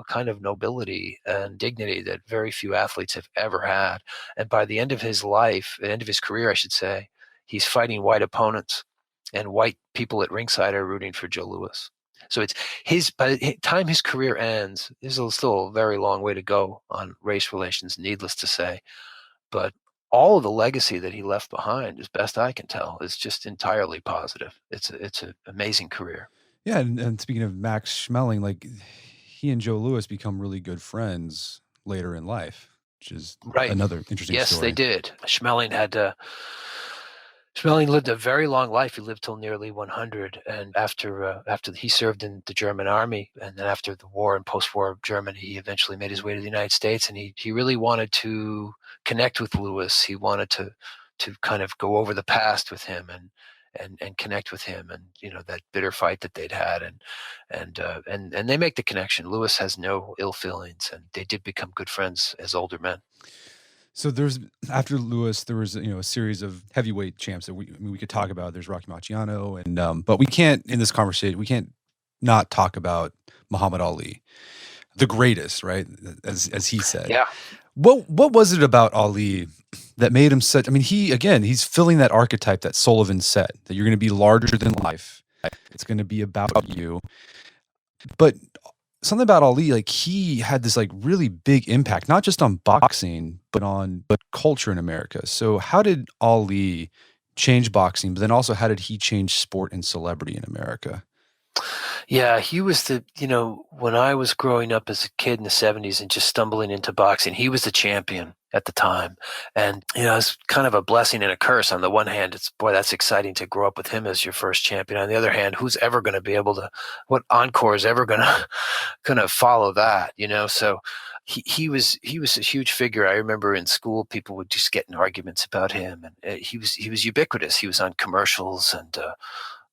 kind of nobility and dignity that very few athletes have ever had. And by the end of his life, the end of his career, I should say, he's fighting white opponents, and white people at ringside are rooting for Joe Louis. So it's by the time his career ends, there's still a very long way to go on race relations, needless to say. But all of the legacy that he left behind, as best I can tell, is just entirely positive. It's an amazing career. Yeah, and speaking of Max Schmeling, like he and Joe Louis become really good friends later in life, which is another interesting story. Yes, they did. Schmeling lived a very long life. He lived till nearly 100. And after he served in the German army, and then after the war and post-war Germany, he eventually made his way to the United States. And he really wanted to connect with Louis. He wanted to kind of go over the past with him and connect with him, and that bitter fight that they'd had, and they make the connection. Louis has no ill feelings, and they did become good friends as older men. So after Louis, there was a series of heavyweight champs that we could talk about. There's Rocky Marciano, and but we can't in this conversation not talk about Muhammad Ali, the greatest, right? As he said. Yeah. What was it about Ali that made him such? I mean, he's filling that archetype that Sullivan said, that you're going to be larger than life. It's going to be about you. But something about Ali, like he had this like really big impact, not just on boxing, but culture in America. So how did Ali change boxing? But then also, how did he change sport and celebrity in America? Yeah, he was when I was growing up as a kid in the 70s and just stumbling into boxing, he was the champion at the time. And, it's kind of a blessing and a curse. On the one hand, that's exciting to grow up with him as your first champion. On the other hand, who's ever going to be able to, what encore is ever going to follow that, So he was a huge figure. I remember in school, people would just get in arguments about him, and he was ubiquitous. He was on commercials, and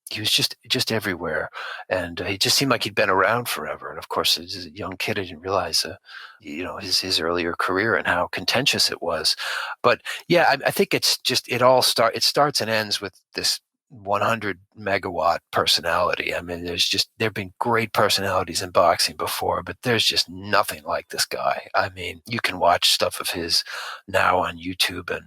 he was just everywhere, and he just seemed like he'd been around forever. And of course, as a young kid, I didn't realize, his earlier career and how contentious it was. But yeah, I think it starts and ends with this 100 megawatt personality. I mean, there've been great personalities in boxing before, but there's just nothing like this guy. I mean, you can watch stuff of his now on YouTube, and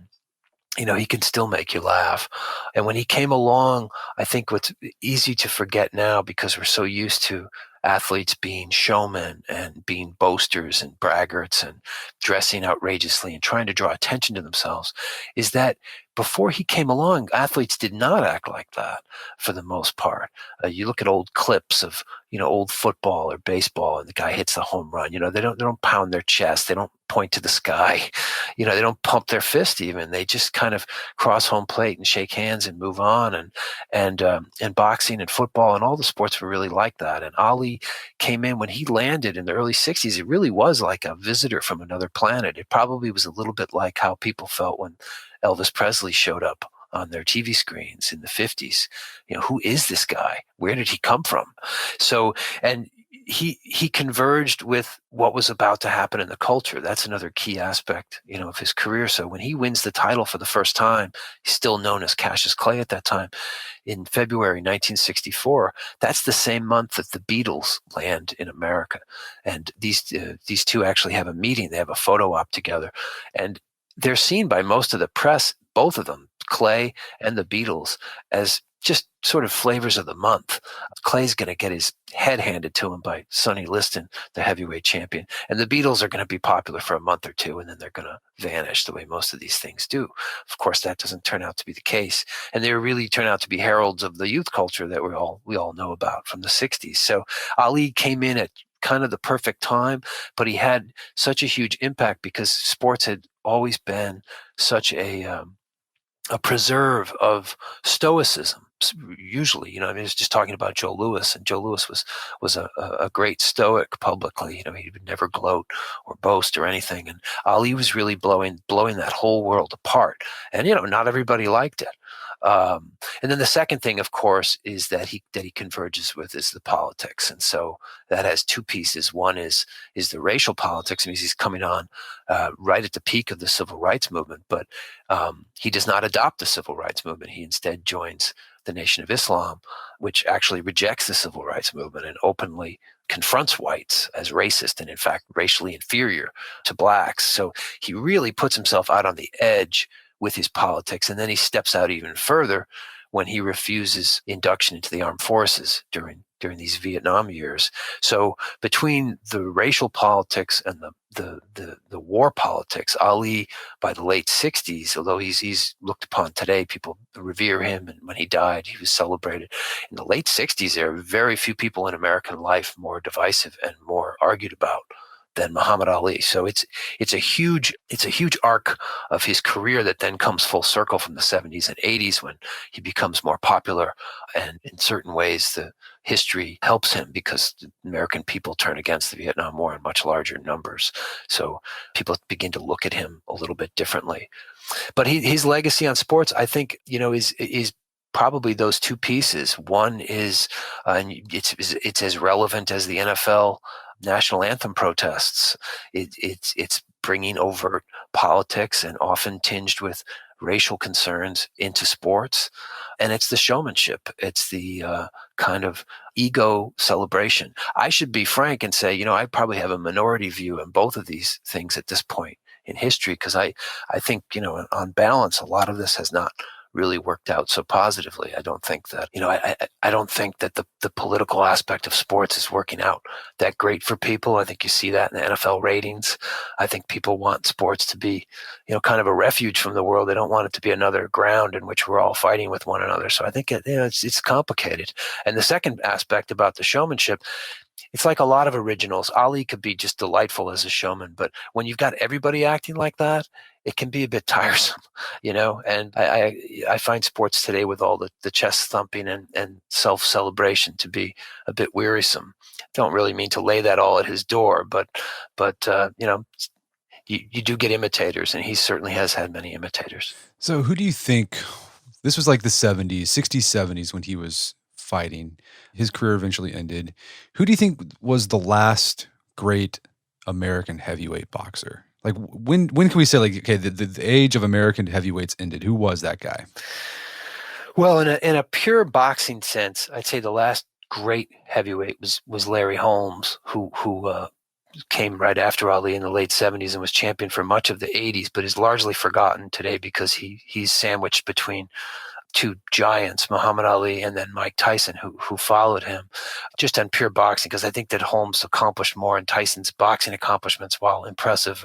he can still make you laugh. And when he came along, I think what's easy to forget now, because we're so used to athletes being showmen and being boasters and braggarts and dressing outrageously and trying to draw attention to themselves, is that before he came along, athletes did not act like that for the most part. You look at old clips of, old football or baseball, and the guy hits the home run. They don't pound their chest. They don't point to the sky. They don't pump their fist even. They just kind of cross home plate and shake hands and move on. And boxing and football and all the sports were really like that. And Ali came in when he landed in the early 60s. It really was like a visitor from another planet. It probably was a little bit like how people felt when Elvis Presley showed up on their TV screens in the 50s. Who is this guy? Where did he come from? So, and he converged with what was about to happen in the culture. That's another key aspect, of his career. So when he wins the title for the first time, he's still known as Cassius Clay at that time, in February 1964. That's the same month that the Beatles land in America. And these two actually have a meeting. They have a photo op together. And they're seen by most of the press, both of them, Clay and the Beatles, as just sort of flavors of the month. Clay's going to get his head handed to him by Sonny Liston, the heavyweight champion. And the Beatles are going to be popular for a month or two, and then they're going to vanish the way most of these things do. Of course, that doesn't turn out to be the case. And they really turn out to be heralds of the youth culture that we all know about from the 60s. So Ali came in at kind of the perfect time, but he had such a huge impact because sports had always been such a preserve of stoicism. Usually, I was just talking about Joe Louis, and Joe Louis was a great stoic publicly. He would never gloat or boast or anything. And Ali was really blowing that whole world apart. And not everybody liked it. And then the second thing, of course, is that he converges with is the politics, and so that has two pieces. One is the racial politics. I mean, he's coming on right at the peak of the civil rights movement, but he does not adopt the civil rights movement. He instead joins the Nation of Islam, which actually rejects the civil rights movement and openly confronts whites as racist and, in fact, racially inferior to blacks. So he really puts himself out on the edge with his politics. And then he steps out even further when he refuses induction into the armed forces during these Vietnam years. So between the racial politics and the war politics, Ali, by the late 60s, although he's looked upon today, people revere him, and when he died, he was celebrated. In the late 60s, there are very few people in American life more divisive and more argued about than Muhammad Ali. So it's a huge arc of his career that then comes full circle from the 70s and 80s when he becomes more popular, and in certain ways the history helps him because the American people turn against the Vietnam War in much larger numbers. So people begin to look at him a little bit differently. But his legacy on sports, I think, is probably those two pieces. One is, and it's as relevant as the NFL national anthem protests. It's bringing overt politics and often tinged with racial concerns into sports. And it's the showmanship. It's the kind of ego celebration. I should be frank and say, I probably have a minority view on both of these things at this point in history, because I think, on balance, a lot of this has not really worked out so positively. I don't think that, I don't think that the political aspect of sports is working out that great for people. I think you see that in the NFL ratings. I think people want sports to be, kind of a refuge from the world. They don't want it to be another ground in which we're all fighting with one another. So I think it's complicated. And the second aspect about the showmanship, it's like a lot of originals. Ali could be just delightful as a showman, but when you've got everybody acting like that, it can be a bit tiresome, and I find sports today with all the chest thumping and self-celebration to be a bit wearisome. Don't really mean to lay that all at his door, but you do get imitators, and he certainly has had many imitators. So who do you think, this was like the 70s, 60s, 70s when he was fighting, his career eventually ended. Who do you think was the last great American heavyweight boxer? Like when can we say, like, okay, the age of American heavyweights ended? Who was that guy? Well, in a pure boxing sense, I'd say the last great heavyweight was Larry Holmes, who came right after Ali in the late 70s and was champion for much of the 80s, but is largely forgotten today because he's sandwiched between two giants, Muhammad Ali and then Mike Tyson, who followed him, just on pure boxing, because I think that Holmes accomplished more in Tyson's boxing accomplishments, while impressive.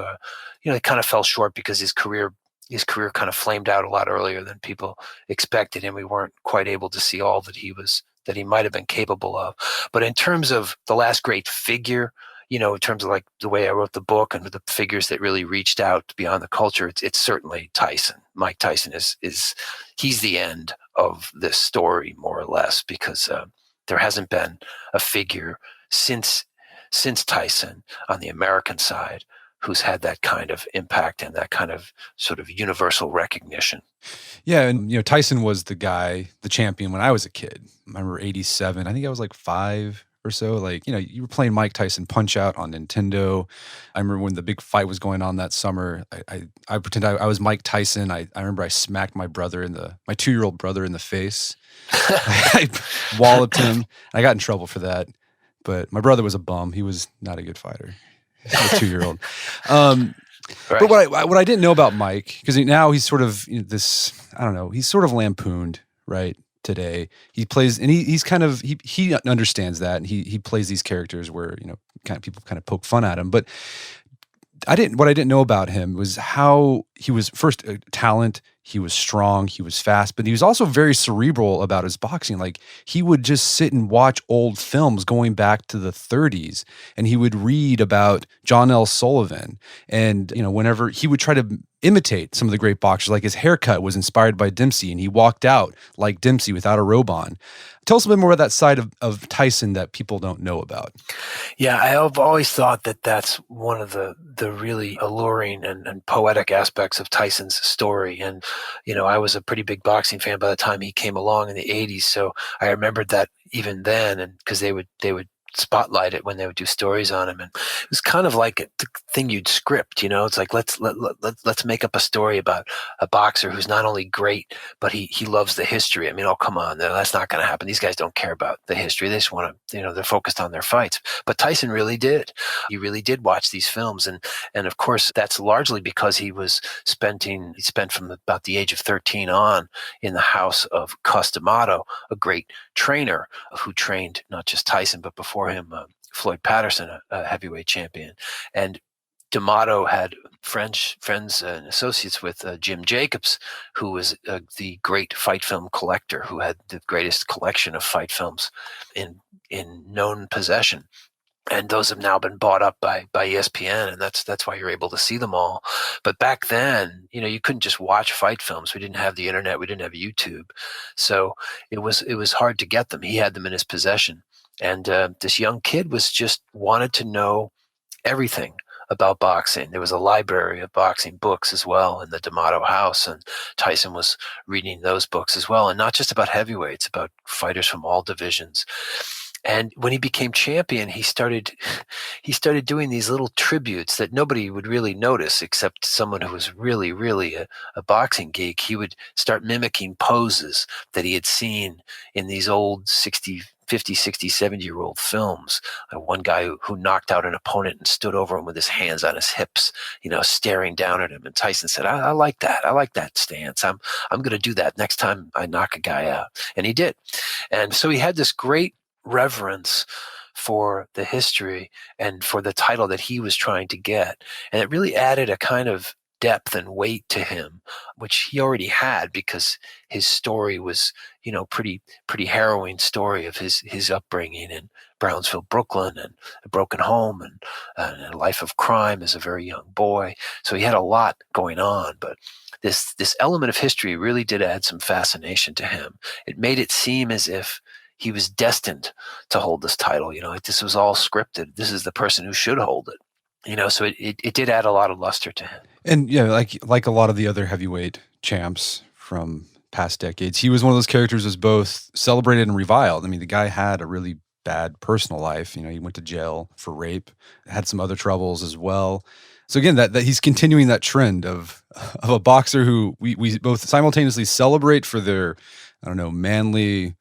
They kind of fell short because his career kind of flamed out a lot earlier than people expected, and we weren't quite able to see all that he might have been capable of. But in terms of the last great figure, in terms of like the way I wrote the book and the figures that really reached out beyond the culture, it's certainly Tyson. Mike Tyson he's the end of this story, more or less, because there hasn't been a figure since Tyson on the American side who's had that kind of impact and that kind of sort of universal recognition. Yeah, and Tyson was the champion when I was a kid. I remember 87. I think I was like 5 or so. Like, you were playing Mike Tyson Punch-Out on Nintendo. I remember when the big fight was going on that summer, I pretend I was Mike Tyson. I remember I smacked my 2-year-old brother in the face. I walloped him. I got in trouble for that. But my brother was a bum. He was not a good fighter. A 2-year-old. Right. But what I didn't know about Mike, because now he's sort of this, I don't know, he's sort of lampooned, right, today. He plays, and he's kind of he understands that, and he plays these characters where kind of people kind of poke fun at him. But what I didn't know about him was how he was first a talent. He was strong, he was fast, but he was also very cerebral about his boxing. Like he would just sit and watch old films going back to the 30s, and he would read about John L. Sullivan. And whenever he would try to imitate some of the great boxers, like his haircut was inspired by Dempsey, and he walked out like Dempsey without a robe on. Tell us a bit more about that side of Tyson that people don't know about. Yeah, I've always thought that that's one of the really alluring and poetic aspects of Tyson's story. And, I was a pretty big boxing fan by the time he came along in the 80s. So I remembered that even then, and because they would spotlight it when they would do stories on him. And it was kind of like the thing you'd script, it's like, let's make up a story about a boxer who's not only great, but he loves the history. I mean, oh, come on, that's not going to happen. These guys don't care about the history. They just want to, they're focused on their fights. But Tyson really did. He really did watch these films. And of course, that's largely because he spent from about the age of 13 on in the house of Cus D'Amato, a great trainer who trained not just Tyson, but before him, Floyd Patterson, a heavyweight champion. And D'Amato had friends and associates with Jim Jacobs, who was the great fight film collector, who had the greatest collection of fight films in known possession. And those have now been bought up by ESPN, and that's why you're able to see them all. But back then, you couldn't just watch fight films. We didn't have the internet. We didn't have YouTube, so it was hard to get them. He had them in his possession. And this young kid wanted to know everything about boxing. There was a library of boxing books as well in the D'Amato house, and Tyson was reading those books as well, and not just about heavyweights, about fighters from all divisions. And when he became champion, he started doing these little tributes that nobody would really notice except someone who was really, really a boxing geek. He would start mimicking poses that he had seen in these old 50, 60, 70-year-old films. One guy who knocked out an opponent and stood over him with his hands on his hips, staring down at him. And Tyson said, I like that. I like that stance. I'm going to do that next time I knock a guy out. And he did. And so he had this great reverence for the history and for the title that he was trying to get. And it really added a kind of depth and weight to him, which he already had because his story was, pretty harrowing story of his upbringing in Brownsville, Brooklyn, and a broken home and a life of crime as a very young boy. So he had a lot going on, but this element of history really did add some fascination to him. It made it seem as if he was destined to hold this title. This was all scripted. This is the person who should hold it. So it did add a lot of luster to him. And like a lot of the other heavyweight champs from past decades, he was one of those characters who was both celebrated and reviled. I mean, the guy had a really bad personal life. He went to jail for rape, had some other troubles as well. So again, that he's continuing that trend of a boxer who we both simultaneously celebrate for their, manly,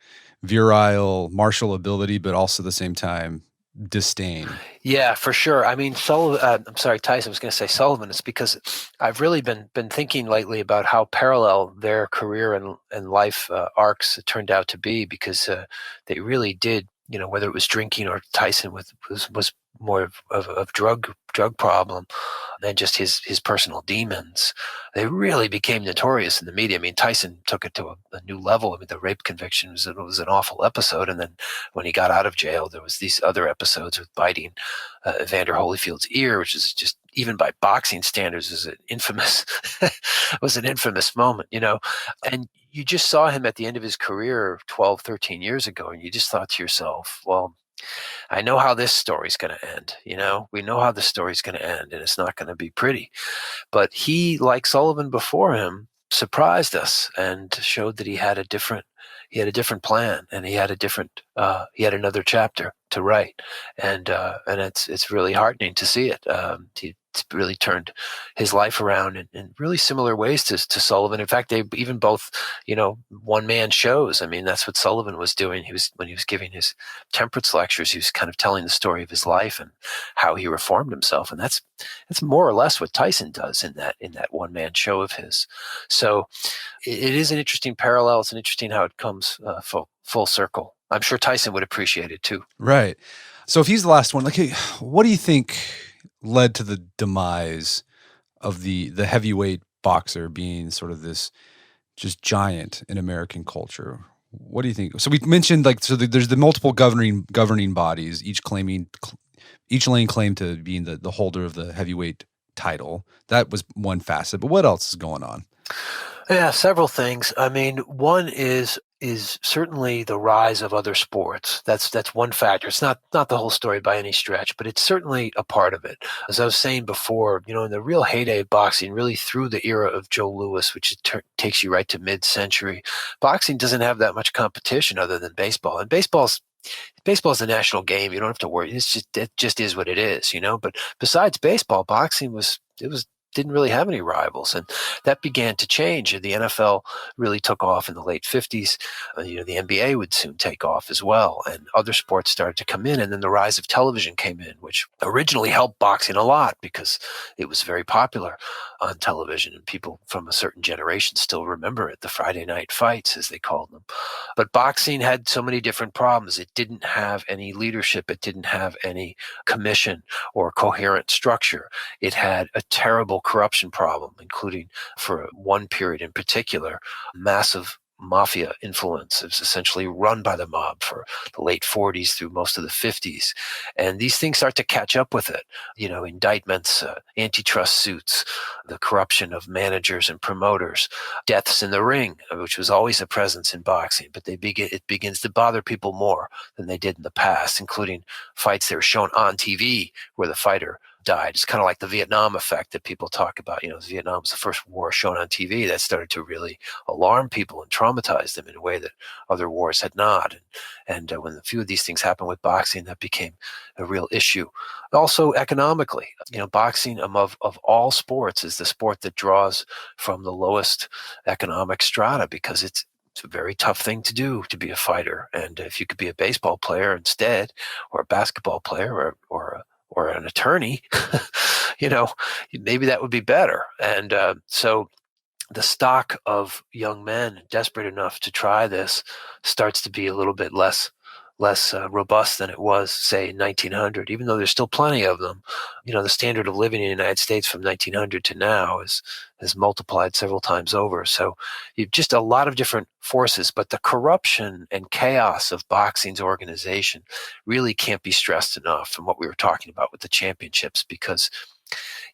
virile, martial ability, but also at the same time, disdain. Yeah, for sure. I mean, Sullivan. I'm sorry, Tyson. I was going to say Sullivan. It's because I've really been thinking lately about how parallel their career and life arcs turned out to be, because they really did. Whether it was drinking or Tyson was more of drug problem than just his personal demons. They really became notorious in the media. I mean, Tyson took it to a new level. I mean, the rape conviction was an awful episode. And then when he got out of jail, there was these other episodes with biting Evander Holyfield's ear, which is just, even by boxing standards, was an infamous moment, and you just saw him at the end of his career 12, 13 years ago. And you just thought to yourself, well, I know how this story's going to end. We know how the story's going to end, and it's not going to be pretty. But he, like Sullivan before him, surprised us and showed that he had a different plan, and he had another chapter to write, and it's really heartening to see it. it's really turned his life around in really similar ways to Sullivan. In fact, they even both, one-man shows. I mean, that's what Sullivan was doing. When he was giving his temperance lectures, he was kind of telling the story of his life and how he reformed himself. And that's more or less what Tyson does in that one-man show of his. So it is an interesting parallel. It's an interesting how it comes full circle. I'm sure Tyson would appreciate it too. Right. So if he's the last one, like, hey, what do you think led to the demise of the heavyweight boxer being sort of this just giant in American culture? What do you think? So we mentioned there's the multiple governing bodies, each laying claim to being the holder of the heavyweight title. That was one facet, but what else is going on? Yeah, several things. I mean, one is certainly the rise of other sports. That's one factor. It's not the whole story by any stretch, but it's certainly a part of it. As I was saying before, in the real heyday of boxing, really through the era of Joe Louis, which takes you right to mid-century, boxing doesn't have that much competition other than baseball. And baseball's a national game. You don't have to worry. It just is what it is, But besides baseball, boxing didn't really have any rivals, and that began to change. The NFL really took off in the late 50s. The NBA would soon take off as well, and other sports started to come in, and then the rise of television came in, which originally helped boxing a lot because it was very popular on television, and people from a certain generation still remember it, the Friday night fights, as they called them. But boxing had so many different problems. It didn't have any leadership. It didn't have any commission or coherent structure. It had a terrible corruption problem, including for one period in particular, massive mafia influence. It was essentially run by the mob for the late 40s through most of the 50s. And these things start to catch up with it. Indictments, antitrust suits, the corruption of managers and promoters, deaths in the ring, which was always a presence in boxing, but it begins to bother people more than they did in the past, including fights that were shown on TV where the fighter died. It's kind of like the Vietnam effect that people talk about. Vietnam was the first war shown on TV that started to really alarm people and traumatize them in a way that other wars had not. And when a few of these things happened with boxing, that became a real issue. Also economically, boxing of all sports is the sport that draws from the lowest economic strata because it's a very tough thing to do, to be a fighter. And if you could be a baseball player instead, or a basketball player, or an attorney, maybe that would be better. And so the stock of young men desperate enough to try this starts to be a little bit less robust than it was, say, in 1900. Even though there's still plenty of them, the standard of living in the United States from 1900 to now has multiplied several times over. So you've just a lot of different forces, but the corruption and chaos of boxing's organization really can't be stressed enough from what we were talking about with the championships, because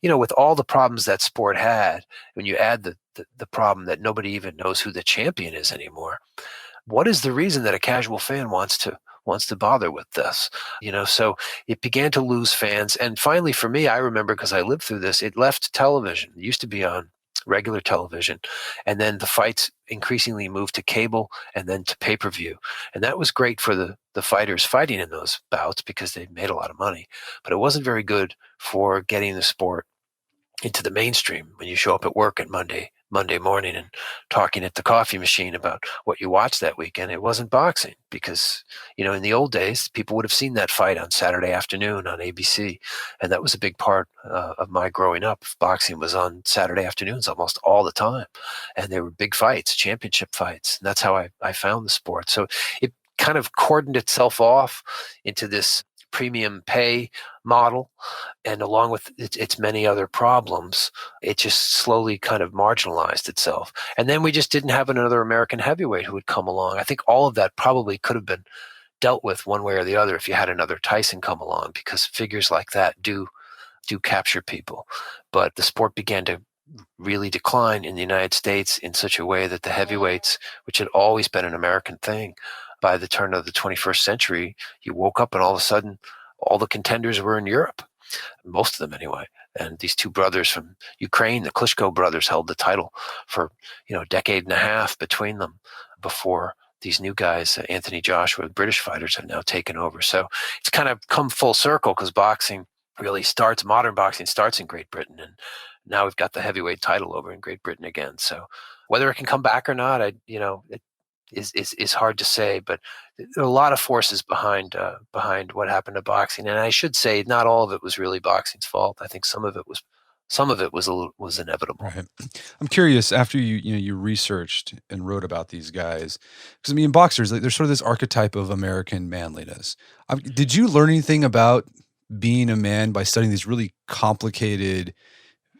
with all the problems that sport had, when you add the problem that nobody even knows who the champion is anymore, what is the reason that a casual fan wants to bother with this? So it began to lose fans. And finally, for me, I remember, because I lived through this, it left television. It used to be on regular television. And then the fights increasingly moved to cable and then to pay-per-view. And that was great for the fighters fighting in those bouts because they made a lot of money. But it wasn't very good for getting the sport into the mainstream when you show up at work at Monday morning and talking at the coffee machine about what you watched that weekend. It wasn't boxing because, in the old days, people would have seen that fight on Saturday afternoon on ABC. And that was a big part of my growing up. Boxing was on Saturday afternoons almost all the time. And there were big fights, championship fights. And that's how I found the sport. So it kind of cordoned itself off into this premium pay model, and along with its many other problems, it just slowly kind of marginalized itself. And then we just didn't have another American heavyweight who would come along. I think all of that probably could have been dealt with one way or the other if you had another Tyson come along, because figures like that do capture people. But the sport began to really decline in the United States in such a way that the heavyweights, which had always been an American thing, by the turn of the 21st century, you woke up and all of a sudden all the contenders were in Europe, most of them anyway. And these two brothers from Ukraine, the Klitschko brothers, held the title for a decade and a half between them before these new guys, Anthony Joshua, British fighters, have now taken over. So it's kind of come full circle, because boxing really starts, modern boxing starts in Great Britain, and now we've got the heavyweight title over in Great Britain again. So whether it can come back or not, it is hard to say. But there are a lot of forces behind what happened to boxing, and I should say not all of it was really boxing's fault. I think some of it was inevitable. Right. I'm curious, after you researched and wrote about these guys, because I mean, boxers, like, there's sort of this archetype of American manliness. Did you learn anything about being a man by studying these really complicated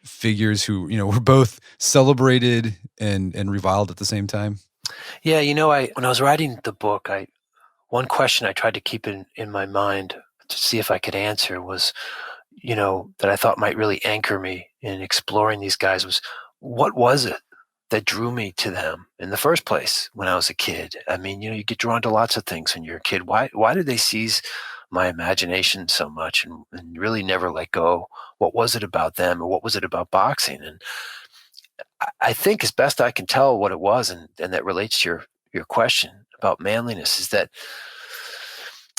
figures who, were both celebrated and reviled at the same time? Yeah, when I was writing the book, one question I tried to keep in my mind to see if I could answer was, that I thought might really anchor me in exploring these guys was, what was it that drew me to them in the first place when I was a kid? I mean, you get drawn to lots of things when you're a kid. Why did they seize my imagination so much and really never let go? What was it about them, or what was it about boxing? And I think, as best I can tell, what it was, and that relates to your question about manliness, is that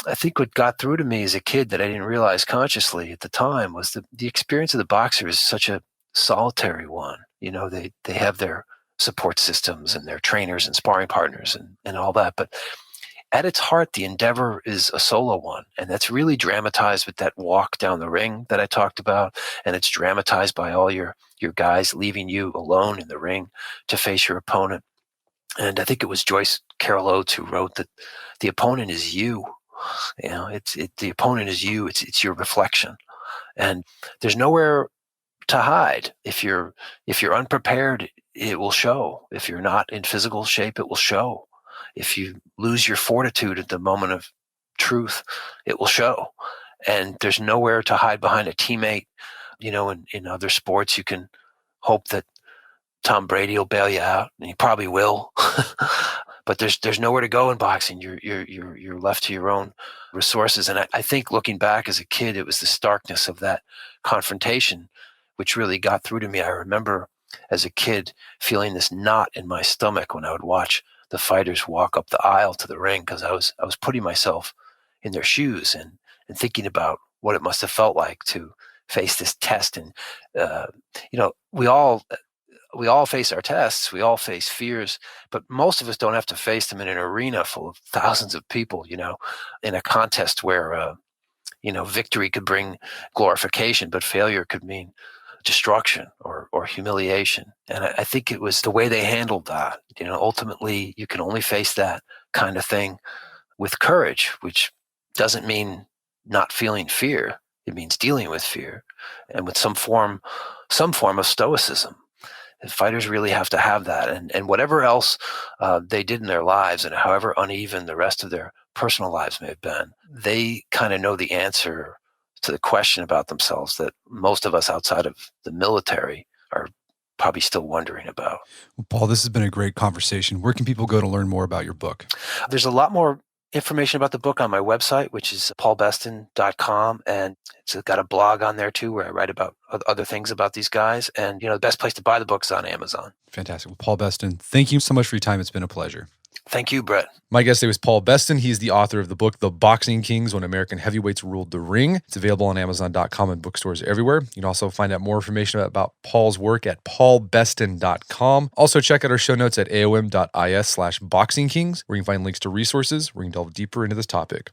I think what got through to me as a kid that I didn't realize consciously at the time was the experience of the boxer is such a solitary one. They have their support systems and their trainers and sparring partners and all that. But at its heart, the endeavor is a solo one. And that's really dramatized with that walk down the ring that I talked about. And it's dramatized by all your guys leaving you alone in the ring to face your opponent. And I think it was Joyce Carol Oates who wrote that the opponent is you. The opponent is you. It's your reflection, and there's nowhere to hide. If you're unprepared, it will show. If you're not in physical shape, it will show. If you lose your fortitude at the moment of truth, it will show. And there's nowhere to hide behind a teammate. In other sports, you can hope that Tom Brady will bail you out, and he probably will. But there's nowhere to go in boxing. You're left to your own resources. And I think, looking back as a kid, it was the starkness of that confrontation which really got through to me. I remember as a kid feeling this knot in my stomach when I would watch the fighters walk up the aisle to the ring, because I was putting myself in their shoes and thinking about what it must have felt like to face this test. And we all face our tests. We all face fears, but most of us don't have to face them in an arena full of thousands of people, in a contest where, victory could bring glorification, but failure could mean destruction or humiliation. And I think it was the way they handled that. Ultimately, you can only face that kind of thing with courage, which doesn't mean not feeling fear. It means dealing with fear, and with some form of stoicism. And fighters really have to have that. And whatever else they did in their lives, and however uneven the rest of their personal lives may have been, they kind of know the answer to the question about themselves that most of us outside of the military are probably still wondering about. Well, Paul, this has been a great conversation. Where can people go to learn more about your book? There's a lot more information about the book on my website, which is paulbeston.com. And it's got a blog on there too, where I write about other things about these guys. And, the best place to buy the book is on Amazon. Fantastic. Well, Paul Beston, thank you so much for your time. It's been a pleasure. Thank you, Brett. My guest today was Paul Beston. He's the author of the book, The Boxing Kings, When American Heavyweights Ruled the Ring. It's available on Amazon.com and bookstores everywhere. You can also find out more information about Paul's work at paulbeston.com. Also, check out our show notes at aom.is/boxingkings, where you can find links to resources where you can delve deeper into this topic.